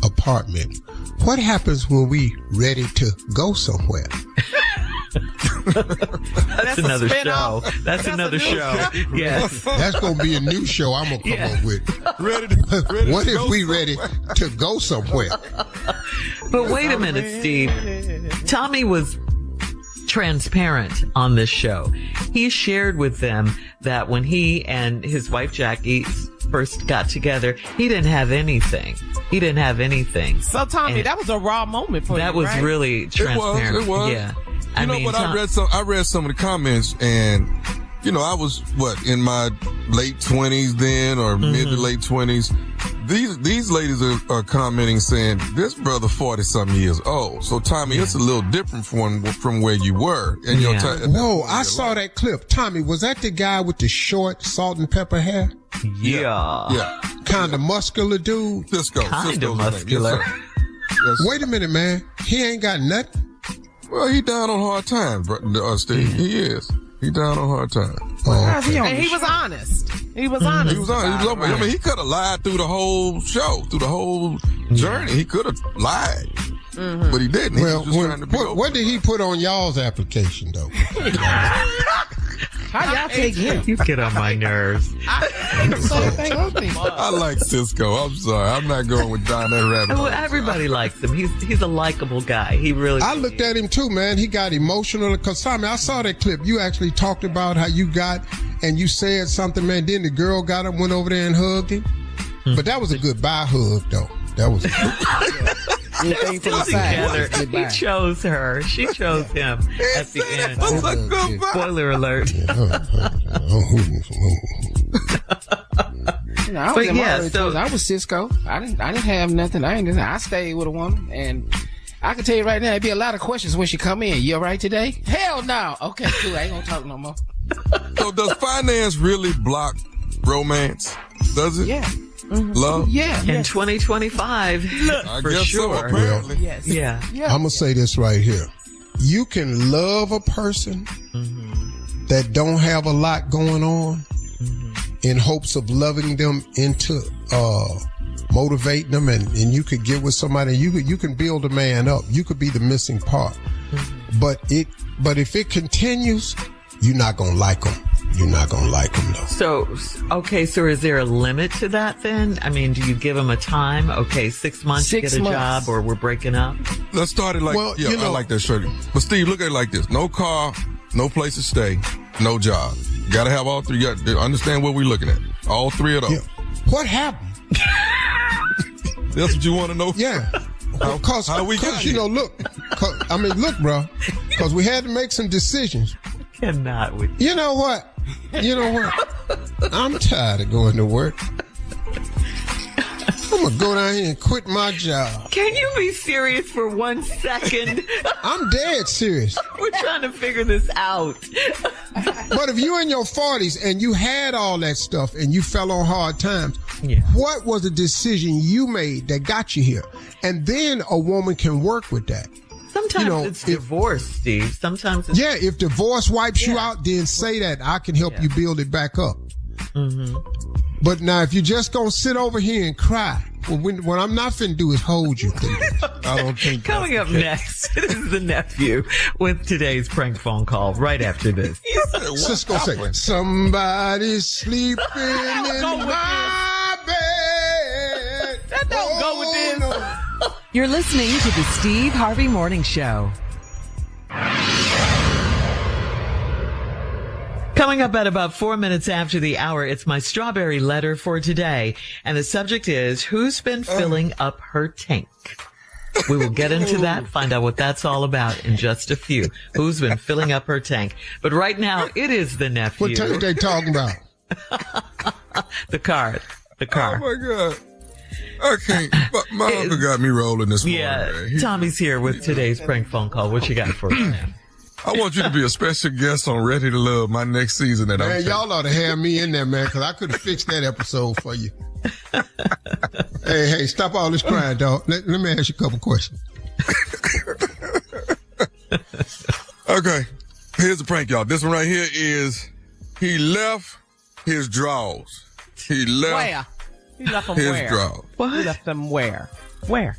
apartment, what happens when we ready to go somewhere? That's another show. That's another show. Yes. That's going to be a new show I'm going to come up with. Ready what if we ready to go somewhere? But wait a minute, Steve. Tommy was transparent on this show. He shared with them that when he and his wife Jackie first got together, he didn't have anything. He didn't have anything. So, Tommy, that was a raw moment for you, that was right? really transparent. It was. Yeah. You know what? I read some of the comments, and you know, I was in my late 20s then, or mid to late 20s. These ladies are commenting saying this brother 40-something years old. So Tommy, it's a little different from where you were. And whoa! I saw that clip. Tommy, was that the guy with the short salt and pepper hair? Yeah. Kind of muscular dude. Cisco. Kind of muscular. Yes. Wait a minute, man. He ain't got nothing. Well, he down on hard times, Steve. He is. He down on hard times. And he was honest. He was honest. He was honest. I mean, he could have lied through the whole show, through the whole journey. He could have lied, but he didn't. Well, he was just trying to be what did he put on y'all's application, though? How y'all take him? You get on my nerves. I like Cisco. I'm sorry. I'm not going with Don that rabbit. Well, everybody likes him. He's a likable guy. He really. I looked at him too, man. He got emotional. Cause Tommy, I saw that clip. You actually talked about how you got and you said something, man. Then the girl got him, went over there and hugged him. But that was a goodbye hug, though. That was. Anything to the side. He chose her. She chose him at the end. Spoiler alert. I was Cisco. I didn't have nothing. I stayed with a woman, and I can tell you right now, there'd be a lot of questions when she come in. You all right today? Hell no. Okay, cool. I ain't gonna talk no more. So does finance really block romance? Does it? Yeah. Love? Yeah. In 2025, I for guess sure. so, apparently. Yes. Yeah. I'm gonna say this right here. You can love a person that don't have a lot going on in hopes of loving them into motivating them, and you could get with somebody. You can build a man up. You could be the missing part. But if it continues, you're not gonna like them. You're not gonna like them though. So is there a limit to that then? I mean, do you give them a time? Okay, 6 months to get a job, or we're breaking up? Let's start it like, I like that shirt. But Steve, look at it like this. No car, no place to stay, no job. You gotta have all three. You gotta understand what we're looking at. All three of those. Yeah. What happened? That's what you want to know? Yeah. Because look, bro. Because we had to make some decisions. Cannot with you. You know what? I'm tired of going to work. I'm going to go down here and quit my job. Can you be serious for 1 second? I'm dead serious. We're trying to figure this out. But if you're in your 40s and you had all that stuff and you fell on hard times, what was the decision you made that got you here? And then a woman can work with that. Sometimes it's divorce, Steve. Sometimes it's... Yeah, if divorce wipes you out, then say that. I can help you build it back up. But now, if you're just going to sit over here and cry, What I'm not finna do is hold you. I don't think. Coming up next is the nephew with today's prank phone call right after this. Cisco say, somebody's sleeping in my bed. That don't go with this. No. You're listening to the Steve Harvey Morning Show. Coming up at about 4 minutes after the hour, it's my strawberry letter for today. And the subject is, who's been filling up her tank? We will get into that, find out what that's all about in just a few. Who's been filling up her tank? But right now, it is the nephew. What tank they talking about? The car. Oh my God. Okay, my uncle got me rolling this morning. Yeah, Man. Tommy's here with today's prank phone call. What you got for us now? I want you to be a special guest on Ready to Love, my next season. That Man, y'all ought to have me in there, man, because I could have fixed that episode for you. Hey, stop all this crying, dog. Let me ask you a couple questions. Okay, here's the prank, y'all. This one right here is, he left his drawers. He left Where? He left them his where? drawers. What? He left them where? Where?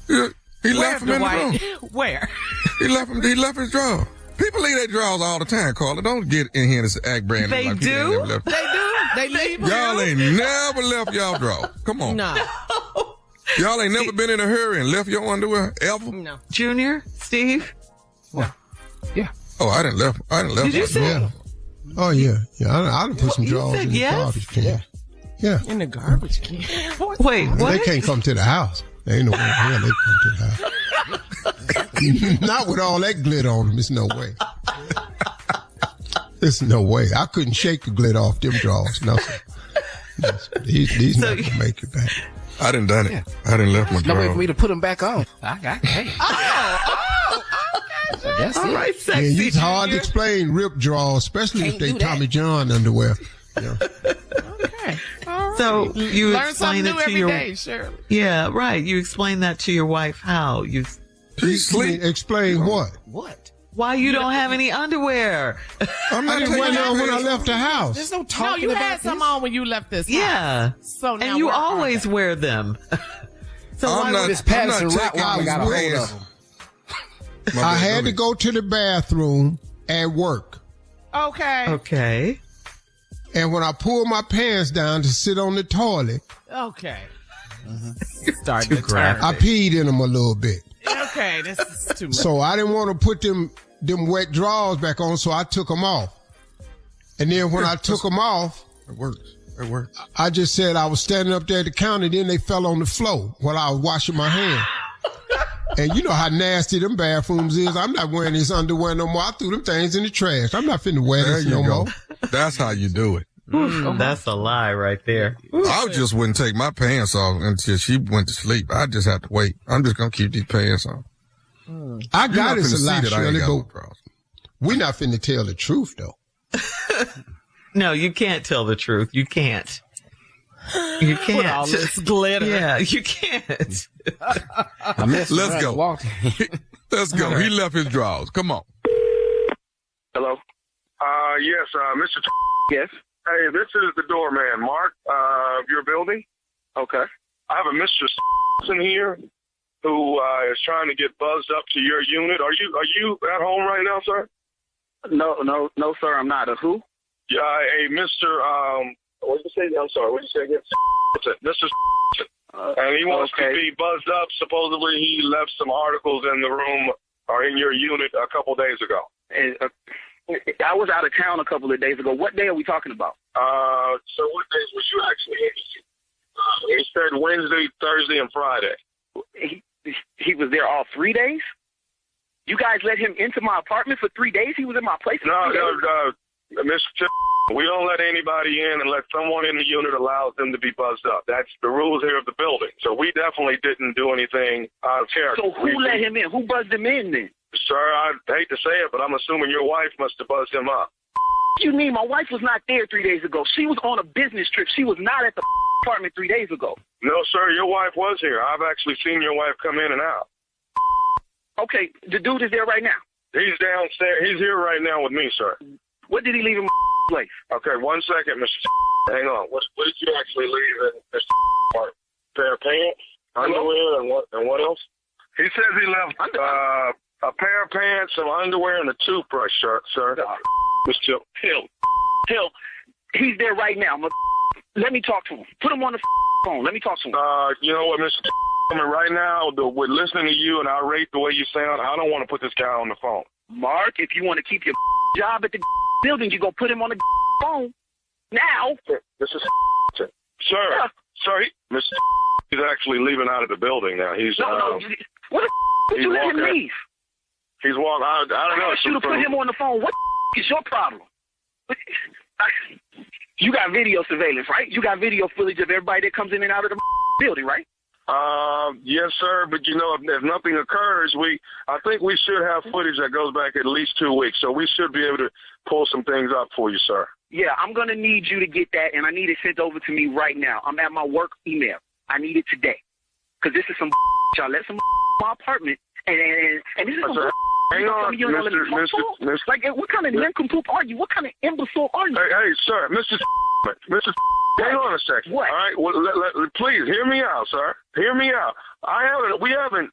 He left them in the room. Where? He left his drawers. People leave their drawers all the time, Carla. Don't get in here and act brand new. They like do? They do? They leave them? Y'all ain't never left y'all drawers. Come on. No. Y'all ain't never been in a hurry and left your underwear ever? No. Junior? Steve? Yeah. Oh, I didn't left. Did you say? Yeah. Oh, yeah. I done put some You drawers said in the yes? garbage can. Yeah. In the garbage can. Wait, what? They can't come to the house. There ain't no way in hell they come to the house. Not with all that glitter on them. There's no way. There's no way. I couldn't shake the glitter off them drawers. No, sir. These not going to make it back. I done done it. Yeah. I done left my No way for drawers. me to put them back on. Hey. So that's All it. right, Yeah, sexy. it's hard to Junior. explain ripped drawers, especially Can't if they do that. Tommy John underwear. Yeah. Okay. All right. So you Learn explain something it new to every your day, Shirley. Yeah, right. You explain that to your wife. How you Explain what? What? why you don't have any underwear? I'm I not didn't wear taking none when I this. left the house. There's no No, talking you about had this. some on when you left this house. Yeah. So now And you where are always they? wear them. So I'm why not, Miss I'm Patterson not taking Rottweiler these got a hold pants. of them. My I bad, had go to ahead. go to the bathroom at work. Okay. Okay. And when I pulled my pants down to sit on the toilet, Okay. Starting Too to turn. graphic. I peed in them a little bit. Okay, this is too much. So I didn't want to put them wet drawers back on, so I took them off. And then when I took them off, It works. It works. I just said I was standing up there at the counter, then they fell on the floor while I was washing my hands. And you know how nasty them bathrooms is. I'm not wearing this underwear no more. I threw them things in the trash. I'm not finna wear There this you no go. more. That's how you do it. That's a lie right there. I just wouldn't take my pants off until she went to sleep. I just have to wait. I'm just gonna keep these pants on. I You're got not it finna a see lot, that I ain't Shirley, got but no drawers. we're not finna tell the truth, though. No, you can't tell the truth. You can't. You Put all can't. this glitter. Yeah, you can't. I messed Let's around go. and walked in. Let's go. He left his drawers. Come on. Hello? Yes, Mr. Yes. Hey, this is the doorman, Mark, of your building. Okay. I have a Mr. in here who is trying to get buzzed up to your unit. Are you at home right now, sir? No, sir. I'm not. A who? Yeah, a Mr. What did you say? I'm sorry. What did you say again? Mr. And he wants to be buzzed up. Supposedly, he left some articles in the room or in your unit a couple days ago. I was out of town a couple of days ago. What day are we talking about? So what days was you actually in? He said Wednesday, Thursday, and Friday. He was there all 3 days? You guys let him into my apartment for 3 days? He was in my place for 3 days? Mr. We don't let anybody in unless someone in the unit allows them to be buzzed up. That's the rules here of the building. So we definitely didn't do anything out of character. So who let him in? Who buzzed him in then? Sir, I hate to say it, but I'm assuming your wife must have buzzed him up. You mean my wife was not there 3 days ago? She was on a business trip. She was not at the apartment 3 days ago. No, sir, your wife was here. I've actually seen your wife come in and out. Okay, the dude is there right now. He's downstairs. He's here right now with me, sir. What did he leave in my place? Okay, 1 second, Mr. Hang on. What did you actually leave in Mr. apartment? Pair of pants? Underwear and what else? He says he left a pair of pants, some underwear, and a toothbrush, sir. Mr. Hill, he's there right now. Let me talk to him. Put him on the phone. Let me talk to him. You know what, Mr. Right now, with listening to you and I rate the way you sound, I don't want to put this guy on the phone. Mark, if you want to keep your job at the building, you go put him on the phone. Now. This is sir. Sorry, Mr. He's actually leaving out of the building now. He's no. What the would you let him leave? He's walking. I don't know. I should have put him on the phone. What is your problem? You got video surveillance, right? You got video footage of everybody that comes in and out of the building, right? Yes, sir. But you know, if nothing occurs, I think we should have footage that goes back at least 2 weeks. So we should be able to pull some things up for you, sir. Yeah, I'm gonna need you to get that, and I need it sent over to me right now. I'm at my work email. I need it today, cause this is some y'all let some my apartment, and this is some. Hang on, Mr. Like, what kind of nincompoop are you? What kind of imbecile are you? Hey, sir, Mr. Hang on a second. What? All right, well, please hear me out, sir. Hear me out. We haven't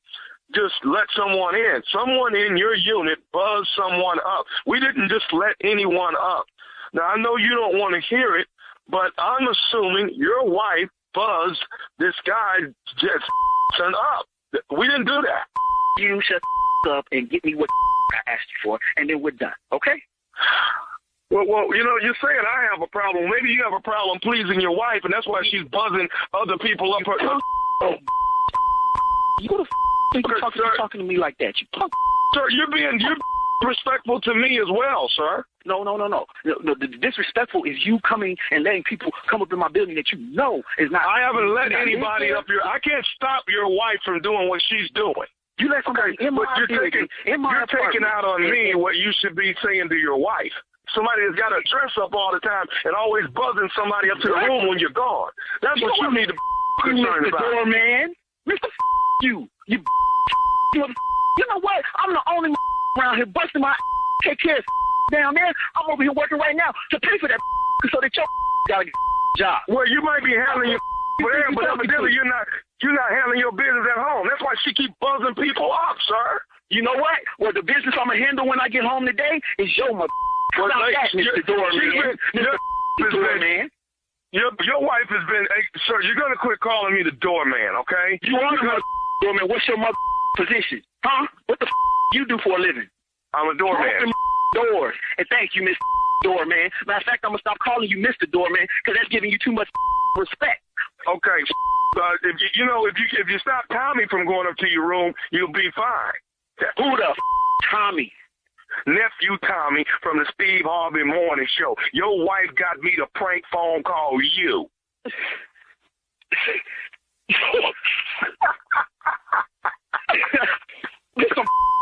just let someone in. Someone in your unit buzzed someone up. We didn't just let anyone up. Now, I know you don't want to hear it, but I'm assuming your wife buzzed this guy just up. We didn't do that. You shut up and get me what I asked you for, and then we're done, okay? Well, you know, you're saying I have a problem. Maybe you have a problem pleasing your wife, and that's why she's buzzing other people up. You go to talking to me like that, you punk. Sir, you're respectful to me as well, sir. No. The disrespectful is you coming and letting people come up in my building that you know is not. I haven't let anybody up here. I can't stop your wife from doing what she's doing. You let somebody in my building, in my apartment. You're taking out on me what you should be saying to your wife. Somebody that's got to dress up all the time and always buzzing somebody up to the room when you're gone. That's what you need to be concerned about. Doorman, Mr. You know what? I'm the only around here busting my take care of down there. I'm over here working right now to pay for that so that your got a job. Well, you might be handling your there, but evidently you're not handling your business at home. That's why she keep buzzing people up, sir. You know what? Well, the business I'm gonna handle when I get home today is your mother. Well, that, Mr. Doorman. Doorman. Your wife has been, sir, you're going to quit calling me the doorman, okay? You are the doorman. What's your mother position? Huh? What the you do for a living? I'm a doorman. Doors. And thank you, Mr. Doorman. Matter of fact, I'm going to stop calling you Mr. Doorman because that's giving you too much respect. Okay. If you stop Tommy from going up to your room, you'll be fine. Who the Tommy? Nephew Tommy from the Steve Harvey Morning Show. Your wife got me to prank phone call you.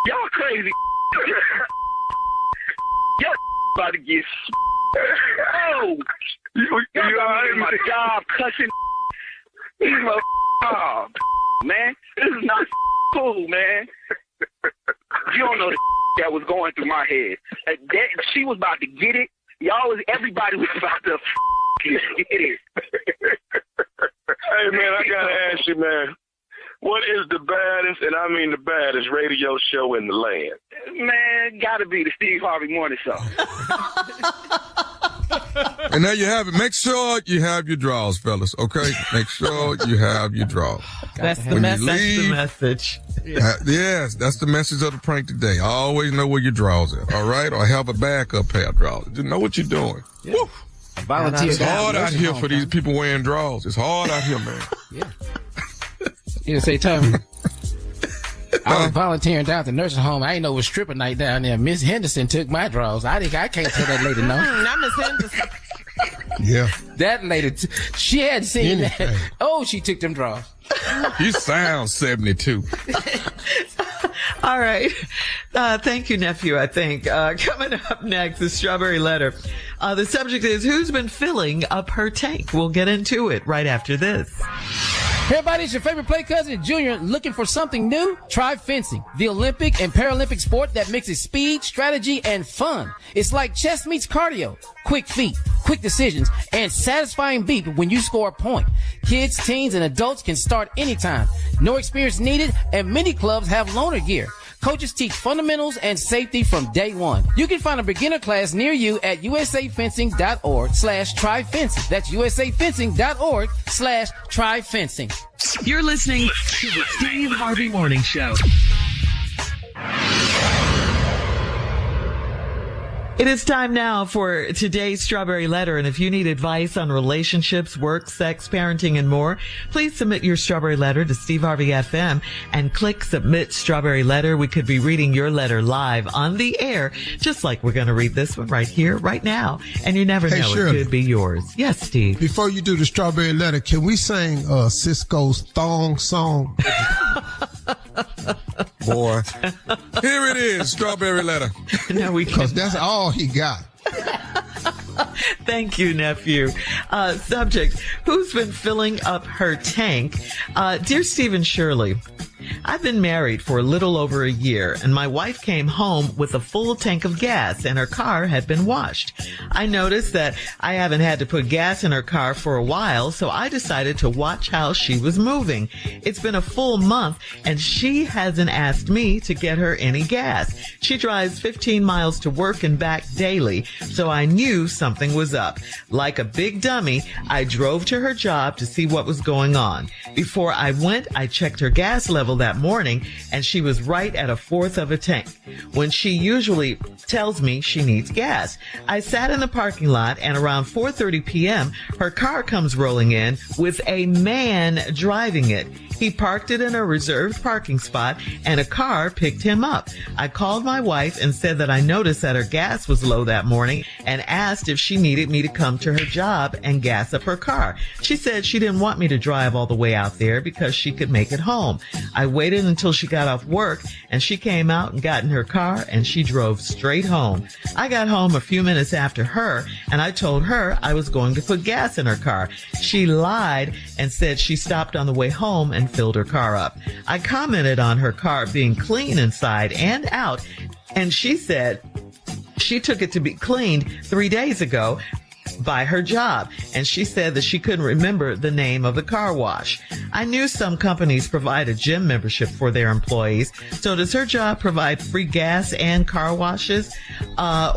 Y'all crazy. Y'all about to get oh. Y'all in my job cussing. Man, this is not cool, man. You don't know the that was going through my head. She was about to get it. Everybody was about to get it. Hey, man, I got to ask you, man, what is the baddest, and I mean the baddest, radio show in the land? Man, got to be the Steve Harvey Morning Show. And there you have it. Make sure you have your drawers, fellas, okay? Make sure you have your drawers. That's the message. Yes, that's the message of the prank today. Always know where your drawers are, all right? Or have a backup pair of drawers. Just know what you're doing. Yeah. It's hard out here for these people wearing drawers. It's hard out here, man. Yeah. You say, Tommy, I was volunteering down at the nursing home. I ain't know it was stripper night down there. Miss Henderson took my drawers. I can't tell that lady no. Not Miss Henderson. Yeah. That lady, she had seen that. Oh, she took them drawers. You sound 72. All right. Thank you, nephew, I think. Coming up next, the Strawberry Letter. The subject is, who's been filling up her tank? We'll get into it right after this. Hey everybody, it's your favorite play cousin, Junior. Looking for something new? Try fencing, the Olympic and Paralympic sport that mixes speed, strategy, and fun. It's like chess meets cardio. Quick feet, quick decisions, and satisfying beep when you score a point. Kids, teens, and adults can start anytime. No experience needed, and many clubs have loaner gear. Coaches teach fundamentals and safety from day one. You can find a beginner class near you at usafencing.org/tryfencing. That's usafencing.org/tryfencing. You're listening to the Steve Harvey Morning Show. It is time now for today's Strawberry Letter. And if you need advice on relationships, work, sex, parenting, and more, please submit your Strawberry Letter to Steve Harvey FM and click Submit Strawberry Letter. We could be reading your letter live on the air, just like we're going to read this one right here, right now. And you never know, Shirley, it could be yours. Yes, Steve. Before you do the Strawberry Letter, can we sing Cisco's thong song? Boy, here it is, Strawberry Letter. No, we Because that's all he got. Thank you, nephew. Subject, who's been filling up her tank? Dear Steve and Shirley, I've been married for a little over a year, and my wife came home with a full tank of gas, and her car had been washed. I noticed that I haven't had to put gas in her car for a while, so I decided to watch how she was moving. It's been a full month, and she hasn't asked me to get her any gas. She drives 15 miles to work and back daily, so I knew something was up. Like a big dummy, I drove to her job to see what was going on. Before I went, I checked her gas level that morning, and she was right at a fourth of a tank, when she usually tells me she needs gas. I sat in the parking lot, and around 4:30 p.m., her car comes rolling in with a man driving it. He parked it in a reserved parking spot, and a car picked him up. I called my wife and said that I noticed that her gas was low that morning and asked if she needed me to come to her job and gas up her car. She said she didn't want me to drive all the way out there because she could make it home. I waited until she got off work, and she came out and got in her car, and she drove straight home. I got home a few minutes after her, and I told her I was going to put gas in her car. She lied and said she stopped on the way home and filled her car up. I commented on her car being clean inside and out, and she said she took it to be cleaned 3 days ago by her job, and she said that she couldn't remember the name of the car wash. I knew some companies provide a gym membership for their employees, so does her job provide free gas and car washes,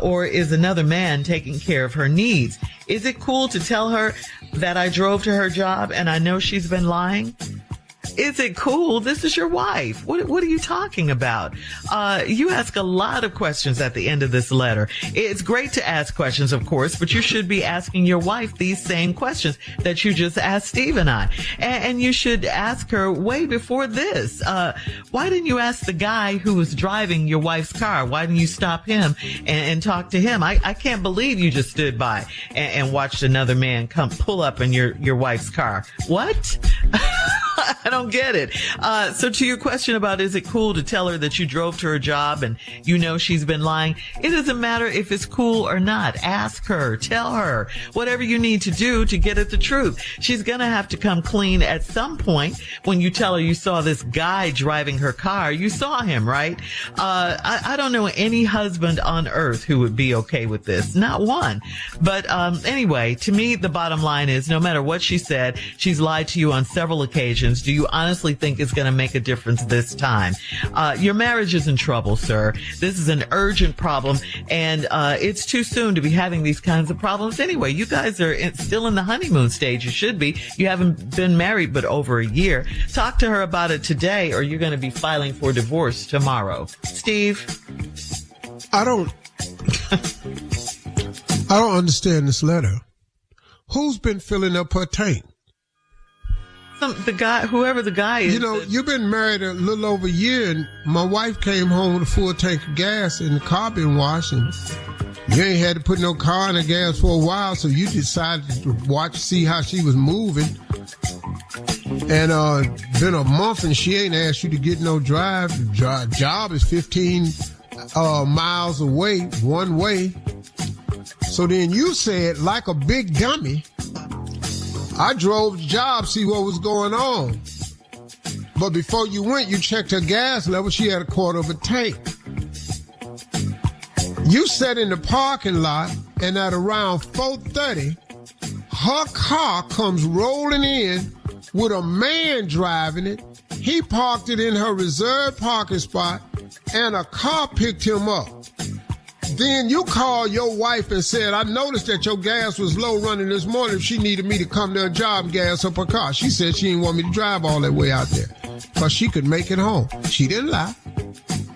or is another man taking care of her needs? Is it cool to tell her that I drove to her job and I know she's been lying? Is it cool? This is your wife. What are you talking about? You ask a lot of questions at the end of this letter. It's great to ask questions, of course, but you should be asking your wife these same questions that you just asked Steve and I. And you should ask her way before this. Why didn't you ask the guy who was driving your wife's car? Why didn't you stop him and talk to him? I can't believe you just stood by and watched another man come pull up in your wife's car. What? I don't get it. So to your question about is it cool to tell her that you drove to her job and you know she's been lying, it doesn't matter if it's cool or not. Ask her, tell her, whatever you need to do to get at the truth. She's going to have to come clean at some point when you tell her you saw this guy driving her car. You saw him, right? I don't know any husband on earth who would be okay with this. Not one. But anyway, to me, the bottom line is no matter what she said, she's lied to you on several occasions. Do you honestly think it's going to make a difference this time? Your marriage is in trouble, sir. This is an urgent problem, and it's too soon to be having these kinds of problems anyway. You guys are still in the honeymoon stage. You should be. You haven't been married but over a year. Talk to her about it today, or you're going to be filing for divorce tomorrow. Steve? I don't understand this letter. Who's been filling up her tank? Whoever the guy is. You know, you've been married a little over a year, and my wife came home with a full tank of gas and the car been washed, and you ain't had to put no car in the gas for a while, so you decided to see how she was moving. And been a month and she ain't asked you to get no drive. The job is 15 miles away, one way. So then you said, like a big dummy, I drove the job, see what was going on. But before you went, you checked her gas level. She had a quarter of a tank. You sat in the parking lot and at around 4:30, her car comes rolling in with a man driving it. He parked it in her reserved parking spot, and a car picked him up. Then you called your wife and said, I noticed that your gas was low running this morning. She needed me to come to her job and gas up her car. She said she didn't want me to drive all that way out there because she could make it home. She didn't lie.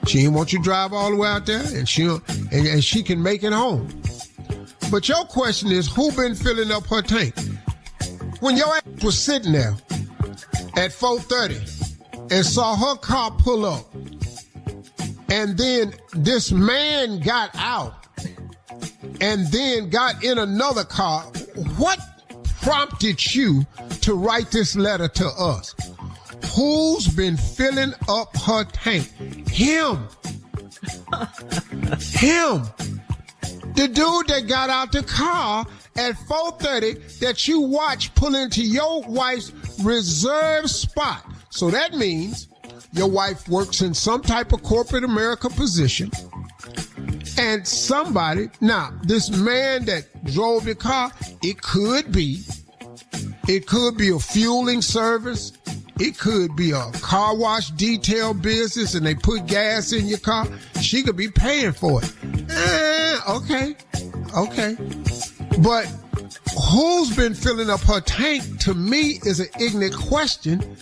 She didn't want you to drive all the way out there, and she can make it home. But your question is, who been filling up her tank? When your ass was sitting there at 4:30 and saw her car pull up, and then this man got out and then got in another car, what prompted you to write this letter to us? Who's been filling up her tank? Him. Him. The dude that got out the car at 4:30 that you watch pull into your wife's reserved spot. So that means your wife works in some type of corporate America position. And somebody, now, this man that drove the car, it could be a fueling service. It could be a car wash detail business and they put gas in your car. She could be paying for it. Okay. But who's been filling up her tank, to me, is an ignorant question,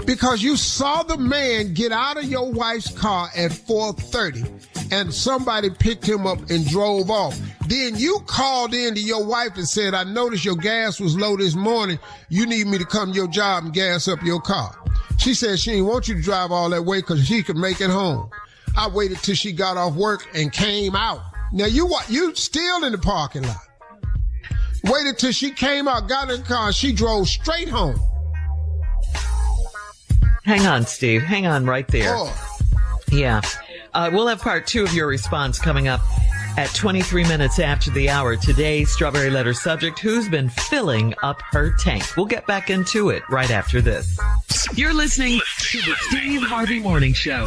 because you saw the man get out of your wife's car at 4:30 and somebody picked him up and drove off. Then you called in to your wife and said, I noticed your gas was low this morning. You need me to come to your job and gas up your car. She said she didn't want you to drive all that way because she could make it home. I waited till she got off work and came out. Now you still in the parking lot. Waited till she came out, got in the car, and she drove straight home. Hang on, Steve. Hang on right there. Oh. Yeah. We'll have part 2 of your response coming up at 23 minutes after the hour. Today's Strawberry Letter subject, who's been filling up her tank? We'll get back into it right after this. You're listening to the Steve Harvey Morning Show.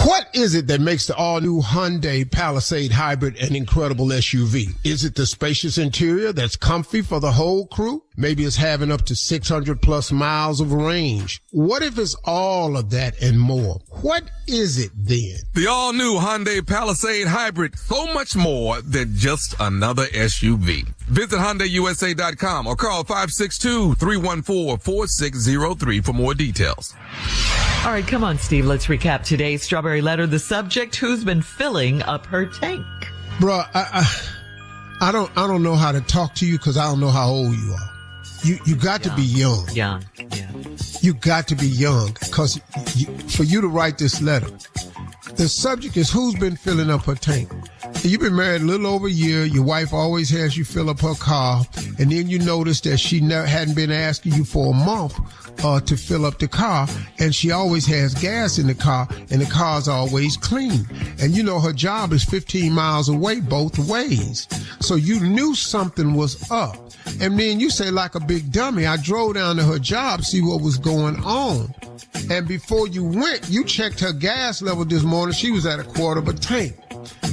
What is it that makes the all-new Hyundai Palisade Hybrid an incredible SUV? Is it the spacious interior that's comfy for the whole crew? Maybe it's having up to 600 plus miles of range. What if it's all of that and more? What is it then? The all-new Hyundai Palisade Hybrid, so much more than just another SUV. Visit HyundaiUSA.com or call 562-314-4603 for more details. All right, come on, Steve. Let's recap today's Strawberry Letter. The subject, who's been filling up her tank? Bruh, I don't know how to talk to you because I don't know how old you are. You got to be young. Yeah. You got to be young because for you to write this letter, the subject is who's been filling up her tank. You've been married a little over a year. Your wife always has you fill up her car, and then you notice that she hadn't been asking you for a month to fill up the car, and she always has gas in the car, and the car's always clean. And you know her job is 15 miles away both ways. So you knew something was up. And then you say, like a big dummy, I drove down to her job, see what was going on. And before you went, you checked her gas level this morning. She was at a quarter of a tank.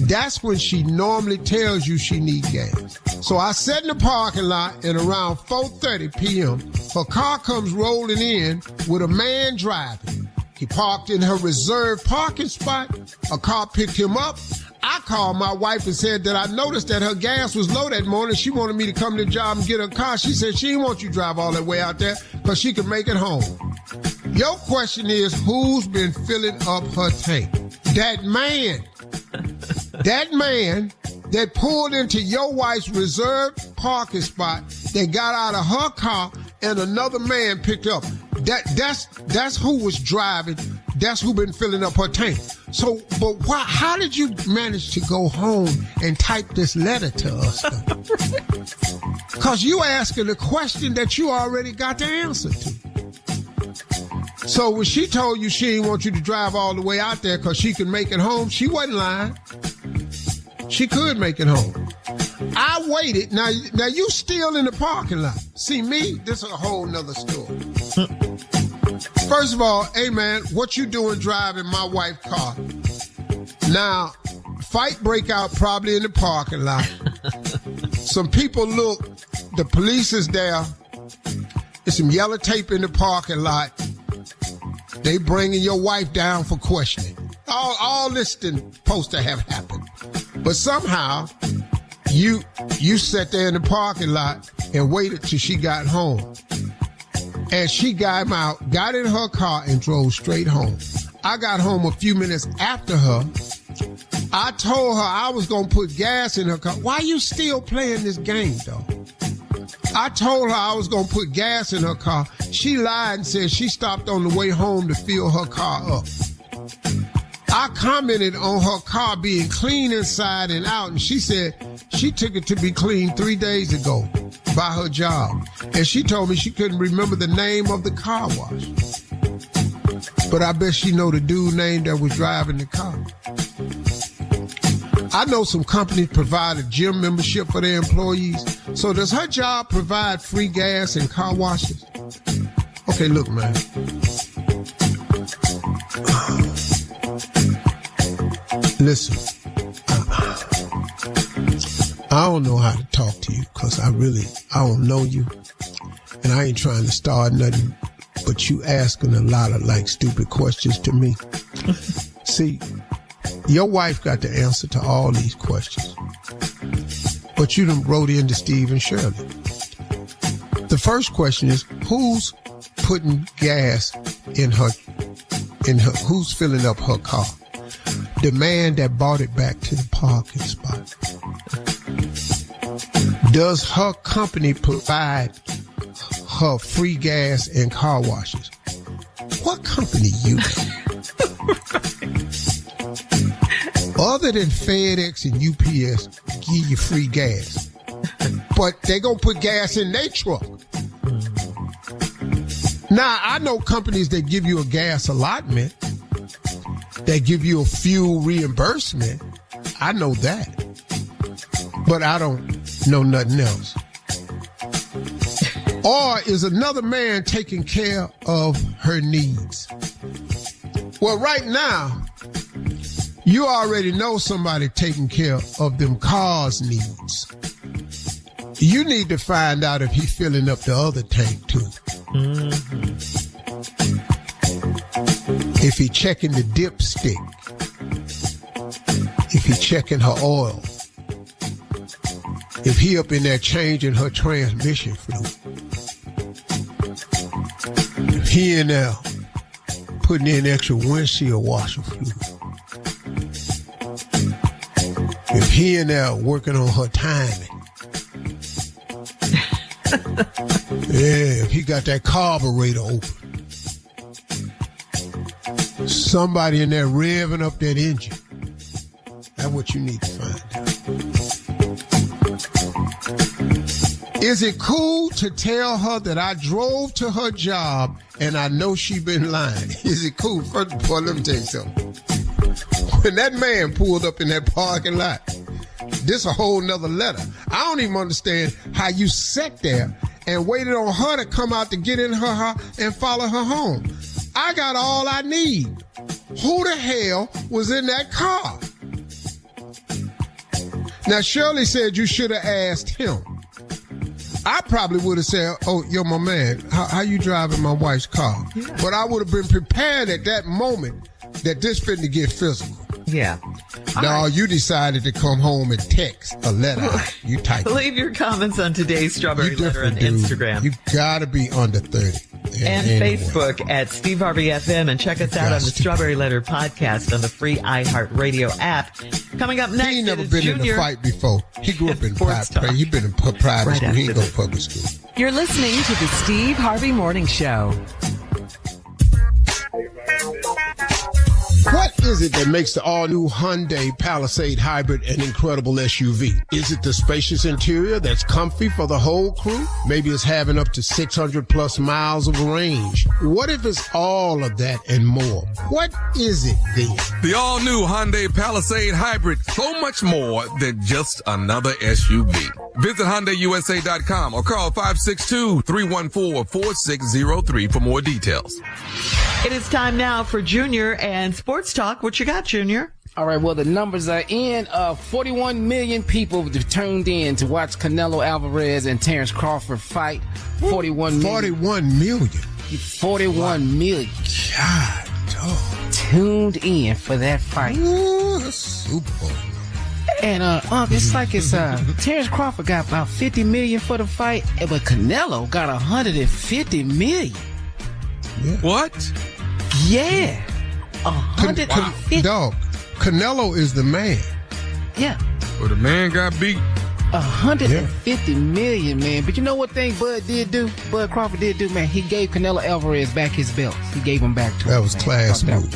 That's when she normally tells you she needs gas. So I sat in the parking lot, and around 4:30 p.m., her car comes rolling in with a man driving. He parked in her reserved parking spot. A car picked him up. I called my wife and said that I noticed that her gas was low that morning. She wanted me to come to the job and get her car. She said she didn't want you to drive all that way out there because she could make it home. Your question is, who's been filling up her tank? That man. That man that pulled into your wife's reserved parking spot, that got out of her car, and another man picked up. That's who was driving. That's who been filling up her tank. So, but why? How did you manage to go home and type this letter to us? Because you asking a question that you already got the answer to. So when she told you she didn't want you to drive all the way out there because she could make it home, she wasn't lying. She could make it home. I waited. Now you still in the parking lot. See me? This is a whole nother story. First of all, hey man, what you doing driving my wife's car Now, fight break out probably in the parking lot. Some people look, the police is there. There's some yellow tape in the parking lot. They bringing your wife down for questioning. All this didn't supposed to have happened. But somehow, you sat there in the parking lot and waited till she got home. And she got out, got in her car and drove straight home. I got home a few minutes after her. I told her I was going to put gas in her car. Why you still playing this game, though? I told her I was going to put gas in her car. She lied and said she stopped on the way home to fill her car up. I commented on her car being clean inside and out, and she said she took it to be cleaned 3 days ago by her job. And she told me she couldn't remember the name of the car wash. But I bet she know the dude name that was driving the car. I know some companies provide a gym membership for their employees. So does her job provide free gas and car washes? Okay, look, man. Listen, I don't know how to talk to you because I don't know you. And I ain't trying to start nothing, but you asking a lot of stupid questions to me. See, your wife got the answer to all these questions. But you done wrote into Steve and Shirley. The first question is, who's putting gas in her, who's filling up her car? The man that brought it back to the parking spot. Does her company provide her free gas and car washes? What company you got? Other than FedEx and UPS give you free gas. But they gonna put gas in their truck. Now, I know companies that give you a gas allotment, that give you a fuel reimbursement. I know that. But I don't know nothing else. Or is another man taking care of her needs? Well, right now, you already know somebody taking care of them cars' needs. You need to find out if he's filling up the other tank too. Mm-hmm. If he checking the dipstick. If he checking her oil. If he up in there changing her transmission fluid. If he in there putting in extra windshield washer fluid. If he in there working on her timing. Yeah, if he got that carburetor open. Somebody in there revving up that engine. That's what you need to find out. Is it cool to tell her that I drove to her job and I know she been lying? Is it cool? First of all, let me tell you something. When that man pulled up in that parking lot, this a whole nother letter. I don't even understand how you sat there and waited on her to come out to get in her house and follow her home. I got all I need. Who the hell was in that car? Now, Shirley said you should have asked him. I probably would have said, oh, you're my man. How you driving my wife's car? Yeah. But I would have been prepared at that moment that this finna get physical. Yeah. No, you decided to come home and text a letter. You type. Leave your comments on today's Strawberry Letter on Instagram. You gotta be under 30. And anyway. Facebook at Steve Harvey FM, and check us out on the Strawberry Letter podcast on the free iHeartRadio app. Coming up next, he ain't never been Junior in a fight before. He grew up in private. He been in private school. He ain't go to public school. You're listening to the Steve Harvey Morning Show. What is it that makes the all-new Hyundai Palisade Hybrid an incredible SUV? Is it the spacious interior that's comfy for the whole crew? Maybe it's having up to 600 plus miles of range. What if it's all of that and more? What is it then? The all-new Hyundai Palisade Hybrid, so much more than just another SUV. Visit HyundaiUSA.com or call 562-314-4603 for more details. It is time now for Junior and Sports Talk. What you got, Junior? All right, well, the numbers are in. 41 million people tuned in to watch Canelo Alvarez and Terrence Crawford fight. 41 million. 41 million. 41 million. God, dog. Tuned in for that fight. Ooh, that's Super Bowl. And it's like Terrence Crawford got about 50 million for the fight, but Canelo got 150 million. Yeah. What? Yeah. 150. Dog, Canelo is the man. Yeah. Well, the man got beat. 150 million, man. But you know what thing Bud Crawford did do, man? He gave Canelo Alvarez back his belts. He gave him back to him. That was class move.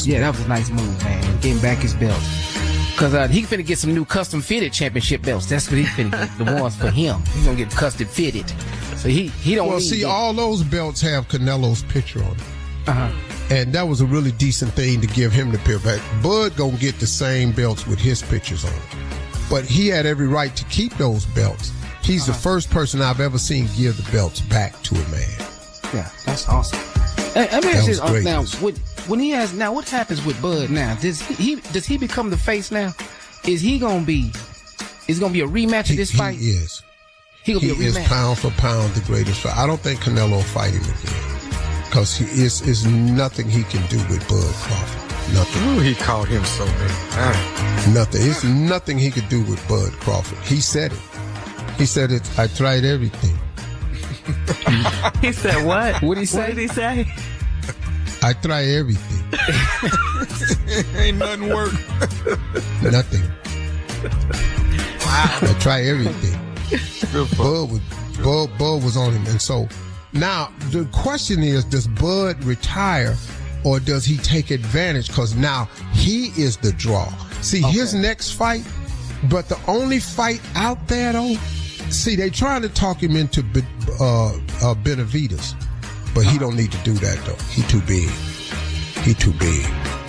Yeah, that was a nice move, man. Getting back his belts. Because he finna get some new custom fitted championship belts. That's what he finna get. The ones for him. He's gonna get custom fitted. So he don't Well, need see, them. all those belts have Canelo's picture on them. Uh-huh. And that was a really decent thing to give him the picture back. Bud gonna get the same belts with his pictures on them. But he had every right to keep those belts. He's the first person I've ever seen give the belts back to a man. Yeah, that's awesome. Hey, let me ask you this, now, what happens with Bud now? Does he become the face now? Is it gonna be a rematch of this fight? He is. He is pound for pound the greatest fight. I don't think Canelo will fight him again. Because is nothing he can do with Bud Crawford. Nothing. Ooh, he called him so bad. Nothing. It's nothing he could do with Bud Crawford. He said it. He said it. I tried everything. He said what? What did he say? What did he say? I tried everything. Ain't nothing work. Nothing. Wow. I tried everything. Bud was on him. And so now the question is, does Bud retire or does he take advantage? Because now he is the draw. See, his next fight, but the only fight out there, though, see, they trying to talk him into Benavides, but he don't need to do that, though. He too big. He too big.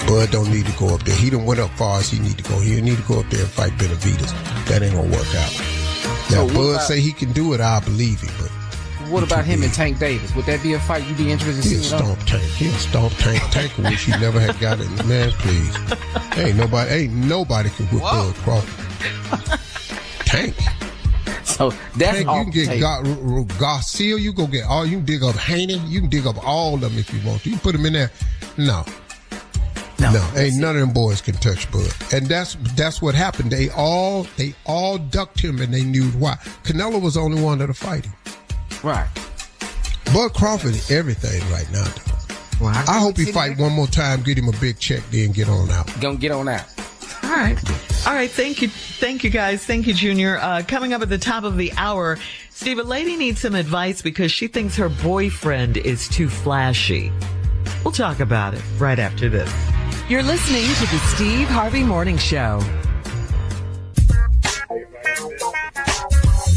Bud don't need to go up there. He done went up far as he need to go. He need to go up there and fight Benavides. That ain't gonna work out. Now, Bud say he can do it, I believe him, but what about him and Tank Davis? Would that be a fight you'd be interested in seeing? He'll stomp Tank. Tank wish he never had got it. Man, please. Ain't nobody can whip Bud Crawford. Tank. So that's Tank, you can get Garcia, you go get all, you can dig up Haney, you can dig up all of them if you want to. You put them in there. No, ain't none of them boys can touch Bud. And that's what happened. They all ducked him and they knew why. Canelo was the only one that'll fight him. Right. Bud Crawford is everything right now, though. Well, I hope he fight one more time, get him a big check, then get on out. Gonna get on out. All right. Thank you, guys. Thank you, Junior. Coming up at the top of the hour, Steve, a lady needs some advice because she thinks her boyfriend is too flashy. We'll talk about it right after this. You're listening to the Steve Harvey Morning Show.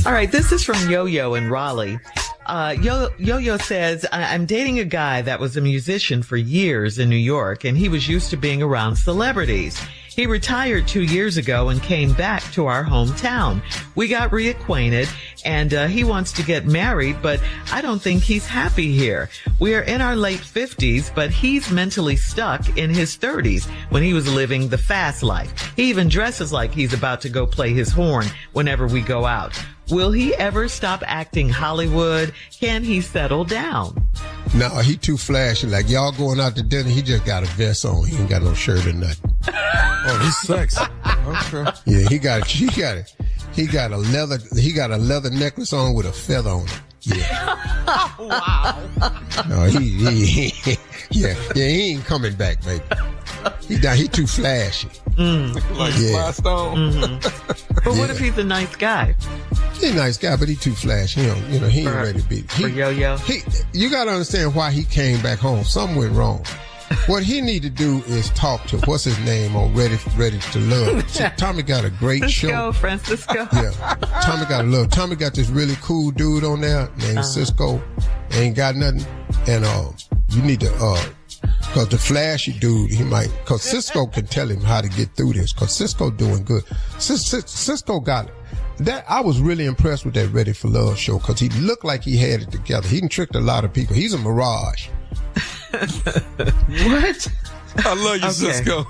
All right, this is from Yo-Yo in Raleigh. Yo-Yo says, I'm dating a guy that was a musician for years in New York, and he was used to being around celebrities. He retired 2 years ago and came back to our hometown. We got reacquainted, and he wants to get married, but I don't think he's happy here. We are in our late 50s, but he's mentally stuck in his 30s when he was living the fast life. He even dresses like he's about to go play his horn whenever we go out. Will he ever stop acting Hollywood? Can he settle down? No, he too flashy. Like y'all going out to dinner, he just got a vest on. He ain't got no shirt or nothing. Oh, he's sexy. Okay. Yeah, he got a leather necklace on with a feather on it. Yeah. Wow. No, he ain't coming back, baby. He too flashy. Like Sly Stone. Mm-hmm. But what if he's a nice guy? He's a nice guy, but he too flashy. He ain't ready to be. For Yo-Yo? You got to understand why he came back home. Something went wrong. What he need to do is talk to, what's his name on Ready to Love. See, Tommy got a great show. Francisco. Yeah. Tommy got a love. Tommy got this really cool dude on there named Cisco. Ain't got nothing. And you need to, cause the flashy dude, cause Cisco can tell him how to get through this, cause Cisco doing good. Cisco got it. I was really impressed with that Ready for Love show, cause he looked like he had it together. He done tricked a lot of people. He's a mirage. What? I love you, Cisco.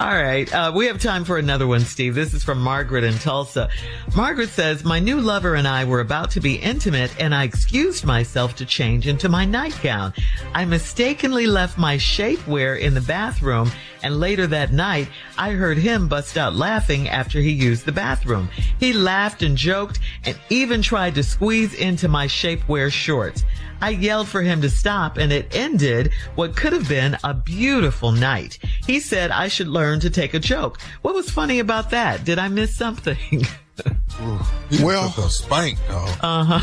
All right. We have time for another one, Steve. This is from Margaret in Tulsa. Margaret says, my new lover and I were about to be intimate and I excused myself to change into my nightgown. I mistakenly left my shapewear in the bathroom, and later that night, I heard him bust out laughing after he used the bathroom. He laughed and joked and even tried to squeeze into my shapewear shorts. I yelled for him to stop, and it ended what could have been a beautiful night. He said I should learn to take a joke. What was funny about that? Did I miss something? Well, a spank, dog.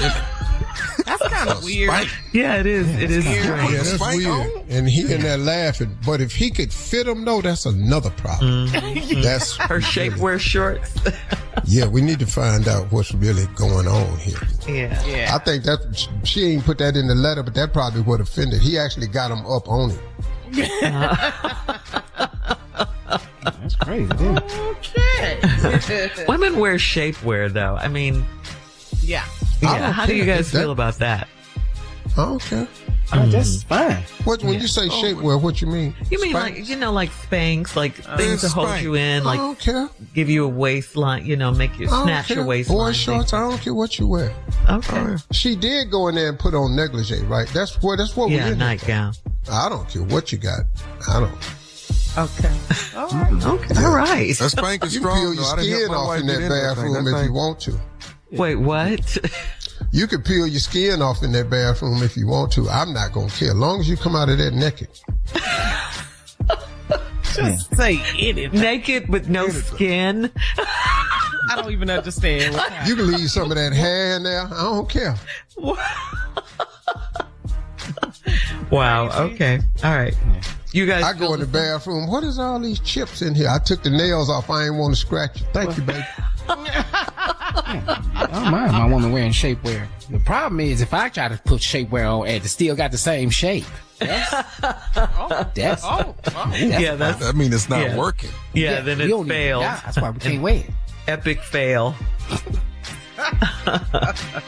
That's kind of weird. Spank. Yeah, it is. It is strange. Yeah, that's Spank weird. on? And he in there laughing. But if he could fit them, though, that's another problem. That's Her shapewear shorts. Yeah, we need to find out what's really going on here. Yeah. I think that she ain't put that in the letter, but that probably would offend. He actually got him up on him. That's crazy, dude. Okay. Women wear shapewear, though. I mean, Yeah. yeah. How do you guys feel about that? I don't care. That's fine. When you say shapewear, what you mean? You mean Spanx? like Spanx, like things to hold Spanx. you in, I like don't care. give you a waistline, make you I don't snatch care. your waistline. Boy shorts, I don't care what you wear. Okay. She did go in there and put on negligee, right? That's what we're Yeah, in. nightgown. I don't care what you got. I don't. Okay. All right. Okay. All right. That spank is You can strong. peel your though. I done helped skin my off wife in get that into that thing. bathroom That if you thing- want to. Wait, what? You can peel your skin off in that bathroom if you want to. I'm not going to care. As long as you come out of there naked. Just say anything. Naked with no skin? I don't even understand what's happening. You can leave some of that hair in there. I don't care. Wow. Okay. All right. You guys. I go in the bathroom. What is all these chips in here? I took the nails off. I ain't want to scratch it. Thank you, baby. I don't mind my woman wearing shapewear. The problem is if I try to put shapewear on and it still got the same shape. That's Yeah, That means it's not Yeah. working. yeah. Then we it don't even fails. die. That's why we can't wear it. Epic fail.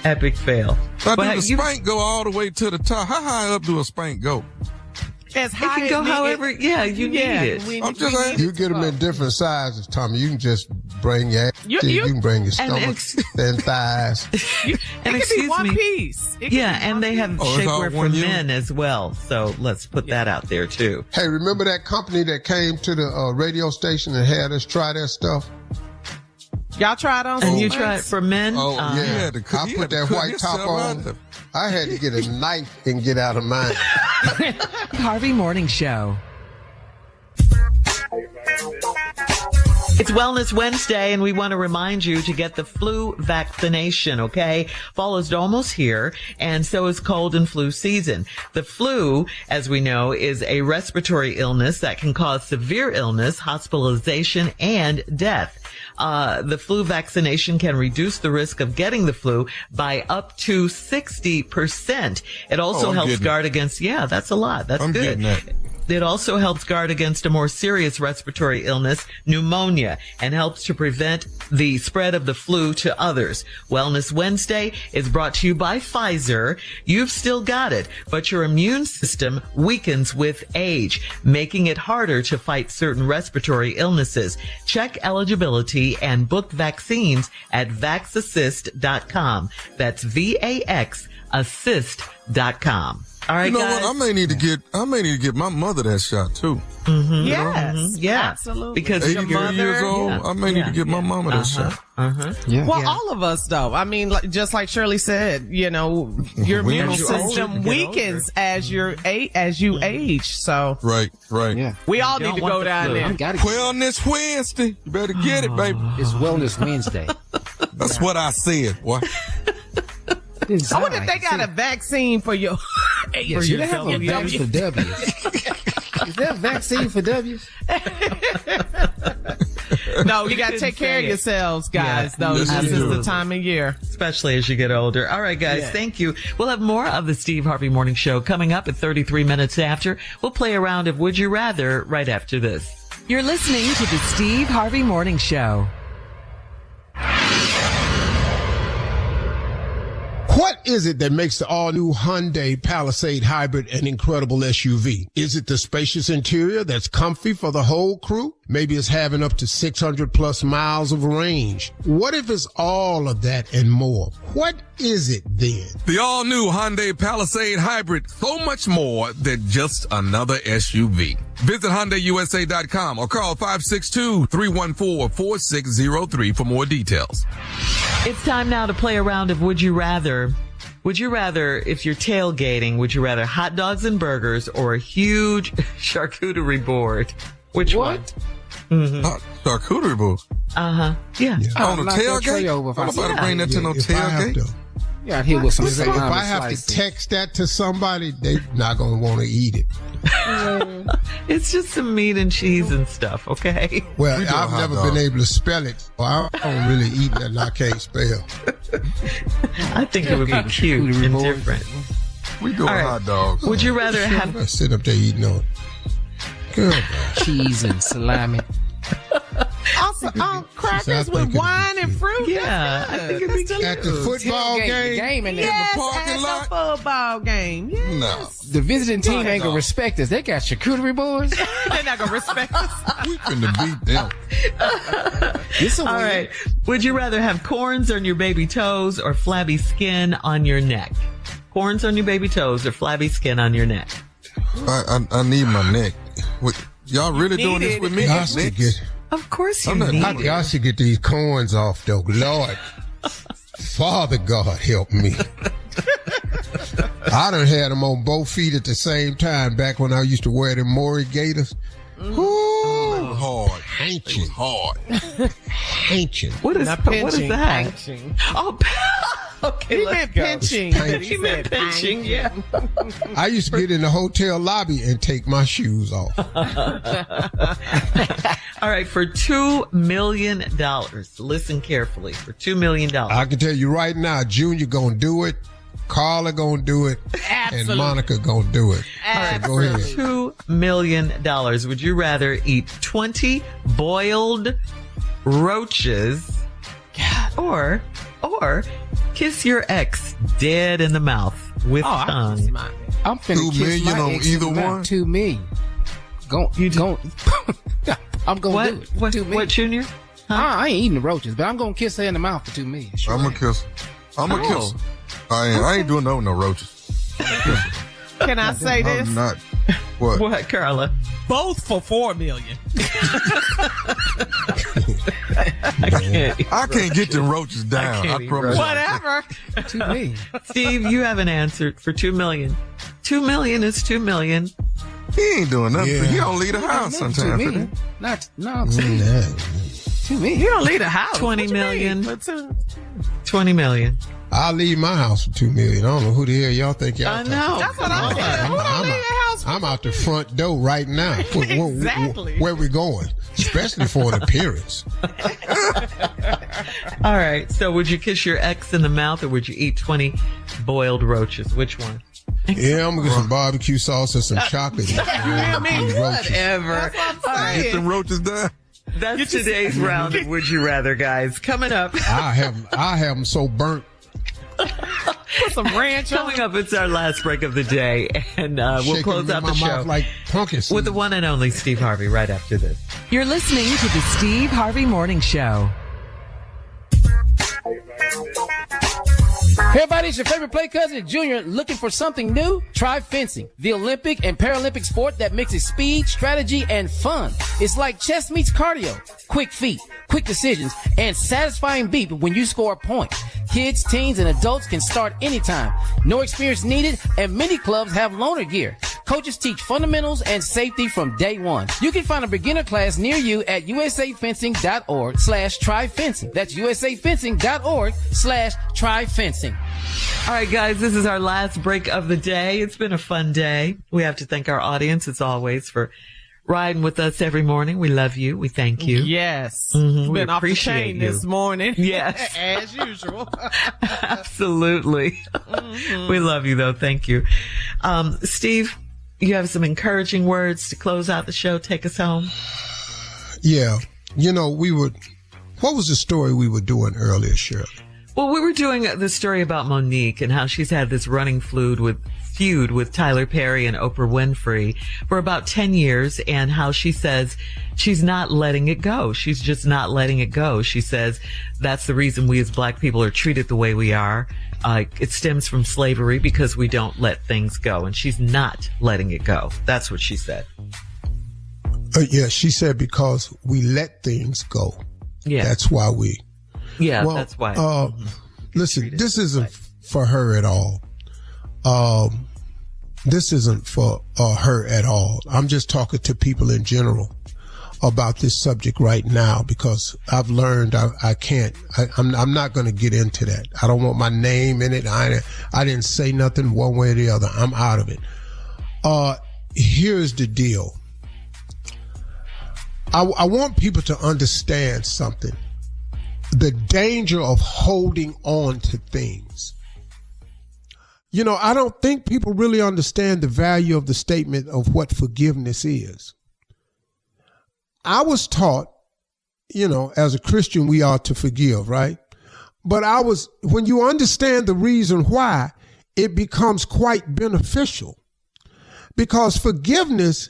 Epic fail. Now, But do the spank go all the way to the top? How high up do a spank go? As It high can as go me- however. Yeah, you need it. I'm just saying. You get them in different sizes, Tommy. You can just bring your ass. You- You can bring your and stomach and thighs. And It could be excuse one me. piece. It could Yeah, be and one they have piece. Oh, it's all shapewear for one unit? men as well. So let's put that out there too. Hey, remember that company that came to the radio station and had us try their stuff? Y'all tried on some And you Spanx? try it for men? Oh, Yeah, you had to cut- I you put had to that cut white top yourself out on. there. I had to get a knife and get out of mine. Harvey Morning Show. It's Wellness Wednesday, and we want to remind you to get the flu vaccination, okay? Fall is almost here, and so is cold and flu season. The flu, as we know, is a respiratory illness that can cause severe illness, hospitalization, and death. The flu vaccination can reduce the risk of getting the flu by up to 60%. It also I'm helps getting it. guard against, yeah, that's a lot. That's I'm good. getting that. It also helps guard against a more serious respiratory illness, pneumonia, and helps to prevent the spread of the flu to others. Wellness Wednesday is brought to you by Pfizer. You've still got it, but your immune system weakens with age, making it harder to fight certain respiratory illnesses. Check eligibility and book vaccines at vaxassist.com. That's VAXassist.com. All right, You know guys. what? I may need to get my mother that shot too. Yes. Yeah, Absolutely. because your 83 mother. years old. Yeah. I may need to get my mama that shot. Yeah. Well, all of us, though. I mean, just like Shirley said, your We immune get older, system you get weakens as you age. So Right. Yeah. we all don't need to want go the down flu. there. I got it. Wellness Wednesday. You better get it, baby. It's Wellness Wednesday. That's what I said. What? I wonder if they got a vaccine for your Yes, they have a vaccine for W's. Is there a vaccine for W's? No, you got to take care of yourselves, guys, though. Yes, This you is do. the time of year. Especially as you get older. All right, guys, thank you. We'll have more of the Steve Harvey Morning Show coming up at 33 minutes after. We'll play a round of Would You Rather right after this. You're listening to the Steve Harvey Morning Show. What is it that makes the all-new Hyundai Palisade Hybrid an incredible SUV? Is it the spacious interior that's comfy for the whole crew? Maybe it's having up to 600 plus miles of range. What if it's all of that and more? What is it then? The all-new Hyundai Palisade Hybrid, so much more than just another SUV. Visit HyundaiUSA.com or call 562-314-4603 for more details. It's time now to play a round of Would You Rather. Would you rather, if you're tailgating, would you rather hot dogs and burgers or a huge charcuterie board? Which one? Mm-hmm. Charcuterie board? Uh-huh. Yeah. On a tailgate? I'm about to bring that to no tailgate. Yeah, here with some if I have to text that to somebody, they're not going to want to eat it. It's just some meat and cheese and stuff, okay? Well, I've never been able to spell it. So I don't really eat that and I can't spell. I think it would be cute and different. We doing hot dogs. Would you rather have... I sit up there eating on it. Good. Cheese and salami. Also, crackers with wine and fruit. Yeah, I think it'd be cute. At the football game in the parking lot. Football game. Yes. No. The visiting team ain't gonna respect us. They got charcuterie boards. They're not gonna respect us. We finna beat them. All right. Would you rather have corns on your baby toes or flabby skin on your neck? Corns on your baby toes or flabby skin on your neck? I need my neck. Y'all really doing this with me? Of course you need it. I should get these corns off, though. Lord, Father God, help me. I done had them on both feet at the same time back when I used to wear them Maury Gators. Ooh, hard. Ancient. Hard. Ancient. What is that? Pinching. Oh, okay, he meant pinching. He meant pinching, yeah. I used to get in the hotel lobby and take my shoes off. All right, for $2 million, listen carefully, for $2 million. I can tell you right now, Junior gonna do it, Carla gonna do it, and Monica gonna do it. All right, go ahead. $2 million, would you rather eat 20 boiled roaches or kiss your ex dead in the mouth with tongue? I'm finna kiss my ex either in the mouth. one. $2 million. I'm gonna do it. What, $2 million. what, Junior? I ain't eating the roaches, but I'm gonna kiss her in the mouth for $2 million. Sure. I'm gonna kiss. I ain't doing no roaches. Can I say this? I'm not. What? What, Carla? Both for $4 million. I can't get the roaches down. I promise. Whatever. $2 million. Steve, you haven't answered for $2 million. $2 million is $2 million. He ain't doing nothing. Yeah. He don't leave the house sometimes. $2 million. $2 million. You don't leave the house. 20 million. 20 million. I'll leave my house for $2 million. I don't know who the hell y'all think y'all I talking know. That's what I'm saying. Who don't leave the house? I'm out the front door right now. Exactly. Where we going? Especially for an appearance. All right. So would you kiss your ex in the mouth or would you eat 20 boiled roaches? Which one? Yeah, I'm gonna get some barbecue sauce and some chocolate. Whatever. Get them roaches down. That's today's round of Would You Rather, guys. Coming up. I have them so burnt. Put some ranch on. Coming up, it's our last break of the day, and we'll close out the show like pumpkin seed. with the one and only Steve Harvey right after this. You're listening to the Steve Harvey Morning Show. Hey everybody, it's your favorite play cousin, Junior. Looking for something new? Try fencing, the Olympic and Paralympic sport that mixes speed, strategy, and fun. It's like chess meets cardio. Quick feet, quick decisions, and satisfying beat when you score a point. Kids, teens, and adults can start anytime. No experience needed, and many clubs have loaner gear. Coaches teach fundamentals and safety from day one. You can find a beginner class near you at usafencing.org/tryfencing. That's usafencing.org/tryfencing. All right, guys, this is our last break of the day. It's been a fun day. We have to thank our audience, as always, for riding with us every morning. We love you. We thank you. Yes. Mm-hmm. Been We off the appreciate chain you. this morning. Yes. As usual. Absolutely. We love you, though. Thank you. Steve, you have some encouraging words to close out the show. Take us home. Yeah. You know, what was the story we were doing earlier, Shirley? Well, we were doing the story about Monique and how she's had this running feud with Tyler Perry and Oprah Winfrey for about 10 years, and how she says she's not letting it go. She's just not letting it go. She says that's the reason we as black people are treated the way we are. It stems from slavery because we don't let things go, and she's not letting it go. That's what she said. Yeah, she said because we let things go. Yeah. That's why we. Yeah, well, that's why. Listen, this isn't for her at all. This isn't for her at all. I'm just talking to people in general about this subject right now because I've learned I can't. I'm not going to get into that. I don't want my name in it. I didn't say nothing one way or the other. I'm out of it. Here's the deal. I want people to understand something. The danger of holding on to things. You know, I don't think people really understand the value of the statement of what forgiveness is. I was taught, you know, as a Christian, we are to forgive, right? But when you understand the reason why, it becomes quite beneficial. Because forgiveness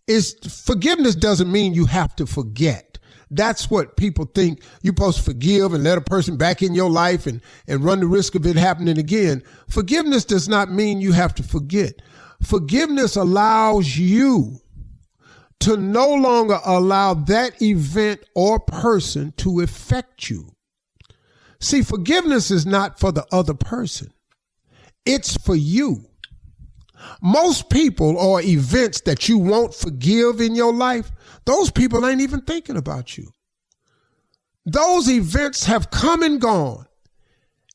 doesn't mean you have to forget. That's what people think. You're supposed to forgive and let a person back in your life and run the risk of it happening again. Forgiveness does not mean you have to forget. Forgiveness allows you to no longer allow that event or person to affect you. See, forgiveness is not for the other person. It's for you. Most people or events that you won't forgive in your life, those people ain't even thinking about you. Those events have come and gone.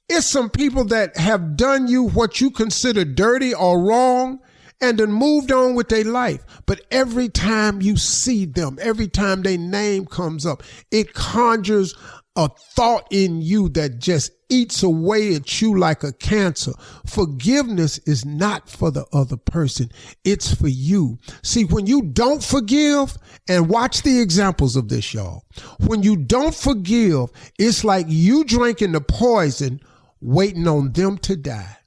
It's some people that have done you what you consider dirty or wrong and then moved on with their life. But every time you see them, every time their name comes up, it conjures a thought in you that just eats away at you like a cancer. Forgiveness is not for the other person. It's for you. See, when you don't forgive, and watch the examples of this, y'all. When you don't forgive, it's like you drinking the poison, waiting on them to die.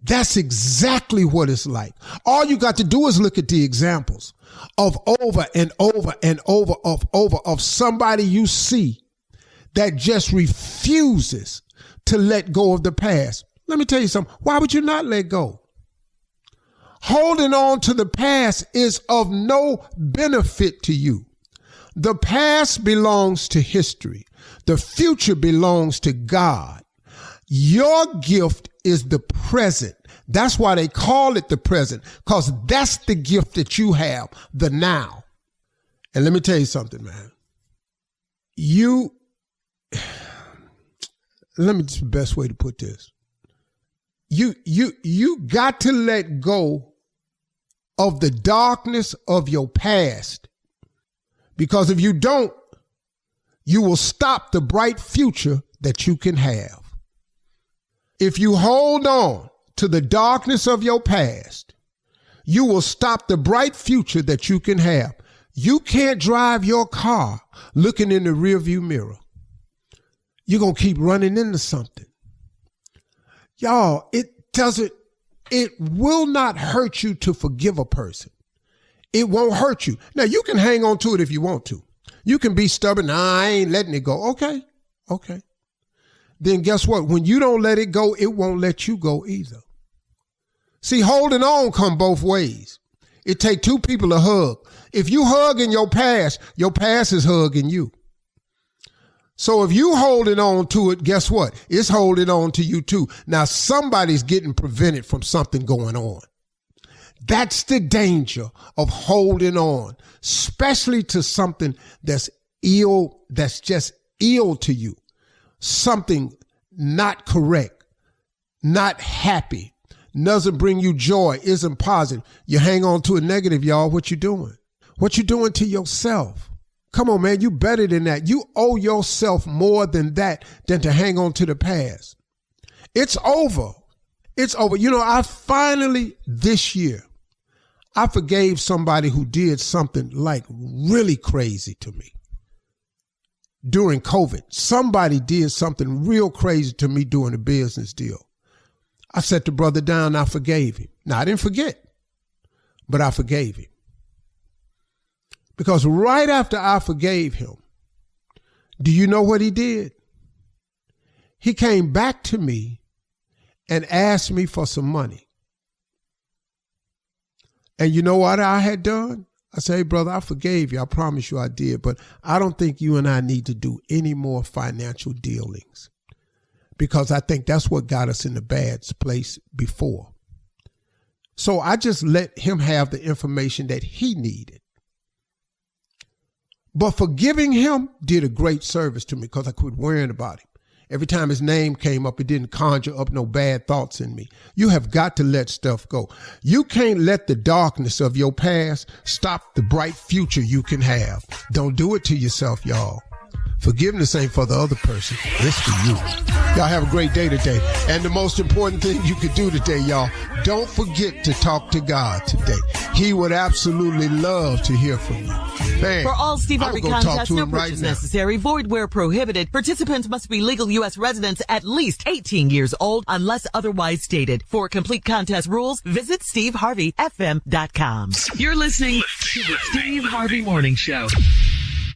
That's exactly what it's like. All you got to do is look at the examples of over and over and over of somebody you see that just refuses to let go of the past. Let me tell you something. Why would you not let go? Holding on to the past is of no benefit to you. The past belongs to history. The future belongs to God. Your gift is the present. That's why they call it the present, because that's the gift that you have, the now. And let me tell you something, man. Let me just the best way to put this. You got to let go of the darkness of your past, because if you don't, you will stop the bright future that you can have. If you hold on to the darkness of your past, you will stop the bright future that you can have. You can't drive your car looking in the rearview mirror. You're going to keep running into something. Y'all, it will not hurt you to forgive a person. It won't hurt you. Now, you can hang on to it if you want to. You can be stubborn. Nah, I ain't letting it go. Okay. Then guess what? When you don't let it go, it won't let you go either. See, holding on come both ways. It take two people to hug. If you hug in your past is hugging you. So if you holding on to it, guess what? It's holding on to you too. Now somebody's getting prevented from something going on. That's the danger of holding on, especially to something that's ill, that's just ill to you. Something not correct, not happy, doesn't bring you joy, isn't positive. You hang on to a negative, y'all. What you doing? What you doing to yourself? Come on, man. You better than that. You owe yourself more than that, than to hang on to the past. It's over. It's over. You know, I finally, this year, I forgave somebody who did something like really crazy to me. during COVID. Somebody did something real crazy to me during a business deal. I sat the brother down and I forgave him. Now, I didn't forget, but I forgave him. Because right after I forgave him, do you know what he did? He came back to me and asked me for some money. And you know what I had done? I said, hey, brother, I forgave you. I promise you I did. But I don't think you and I need to do any more financial dealings, because I think that's what got us in the bad place before. So I just let him have the information that he needed. But forgiving him did a great service to me, because I quit worrying about him. Every time his name came up, it didn't conjure up no bad thoughts in me. You have got to let stuff go. You can't let the darkness of your past stop the bright future you can have. Don't do it to yourself, y'all. Forgiveness ain't for the other person. It's for you. Y'all have a great day today. And the most important thing you could do today, y'all, don't forget to talk to God today. He would absolutely love to hear from you. Man, for all Steve Harvey contests, no purchase necessary, void where prohibited. Participants must be legal U.S. residents at least 18 years old unless otherwise stated. For complete contest rules, visit SteveHarveyFM.com. You're listening to the Steve Harvey Morning Show.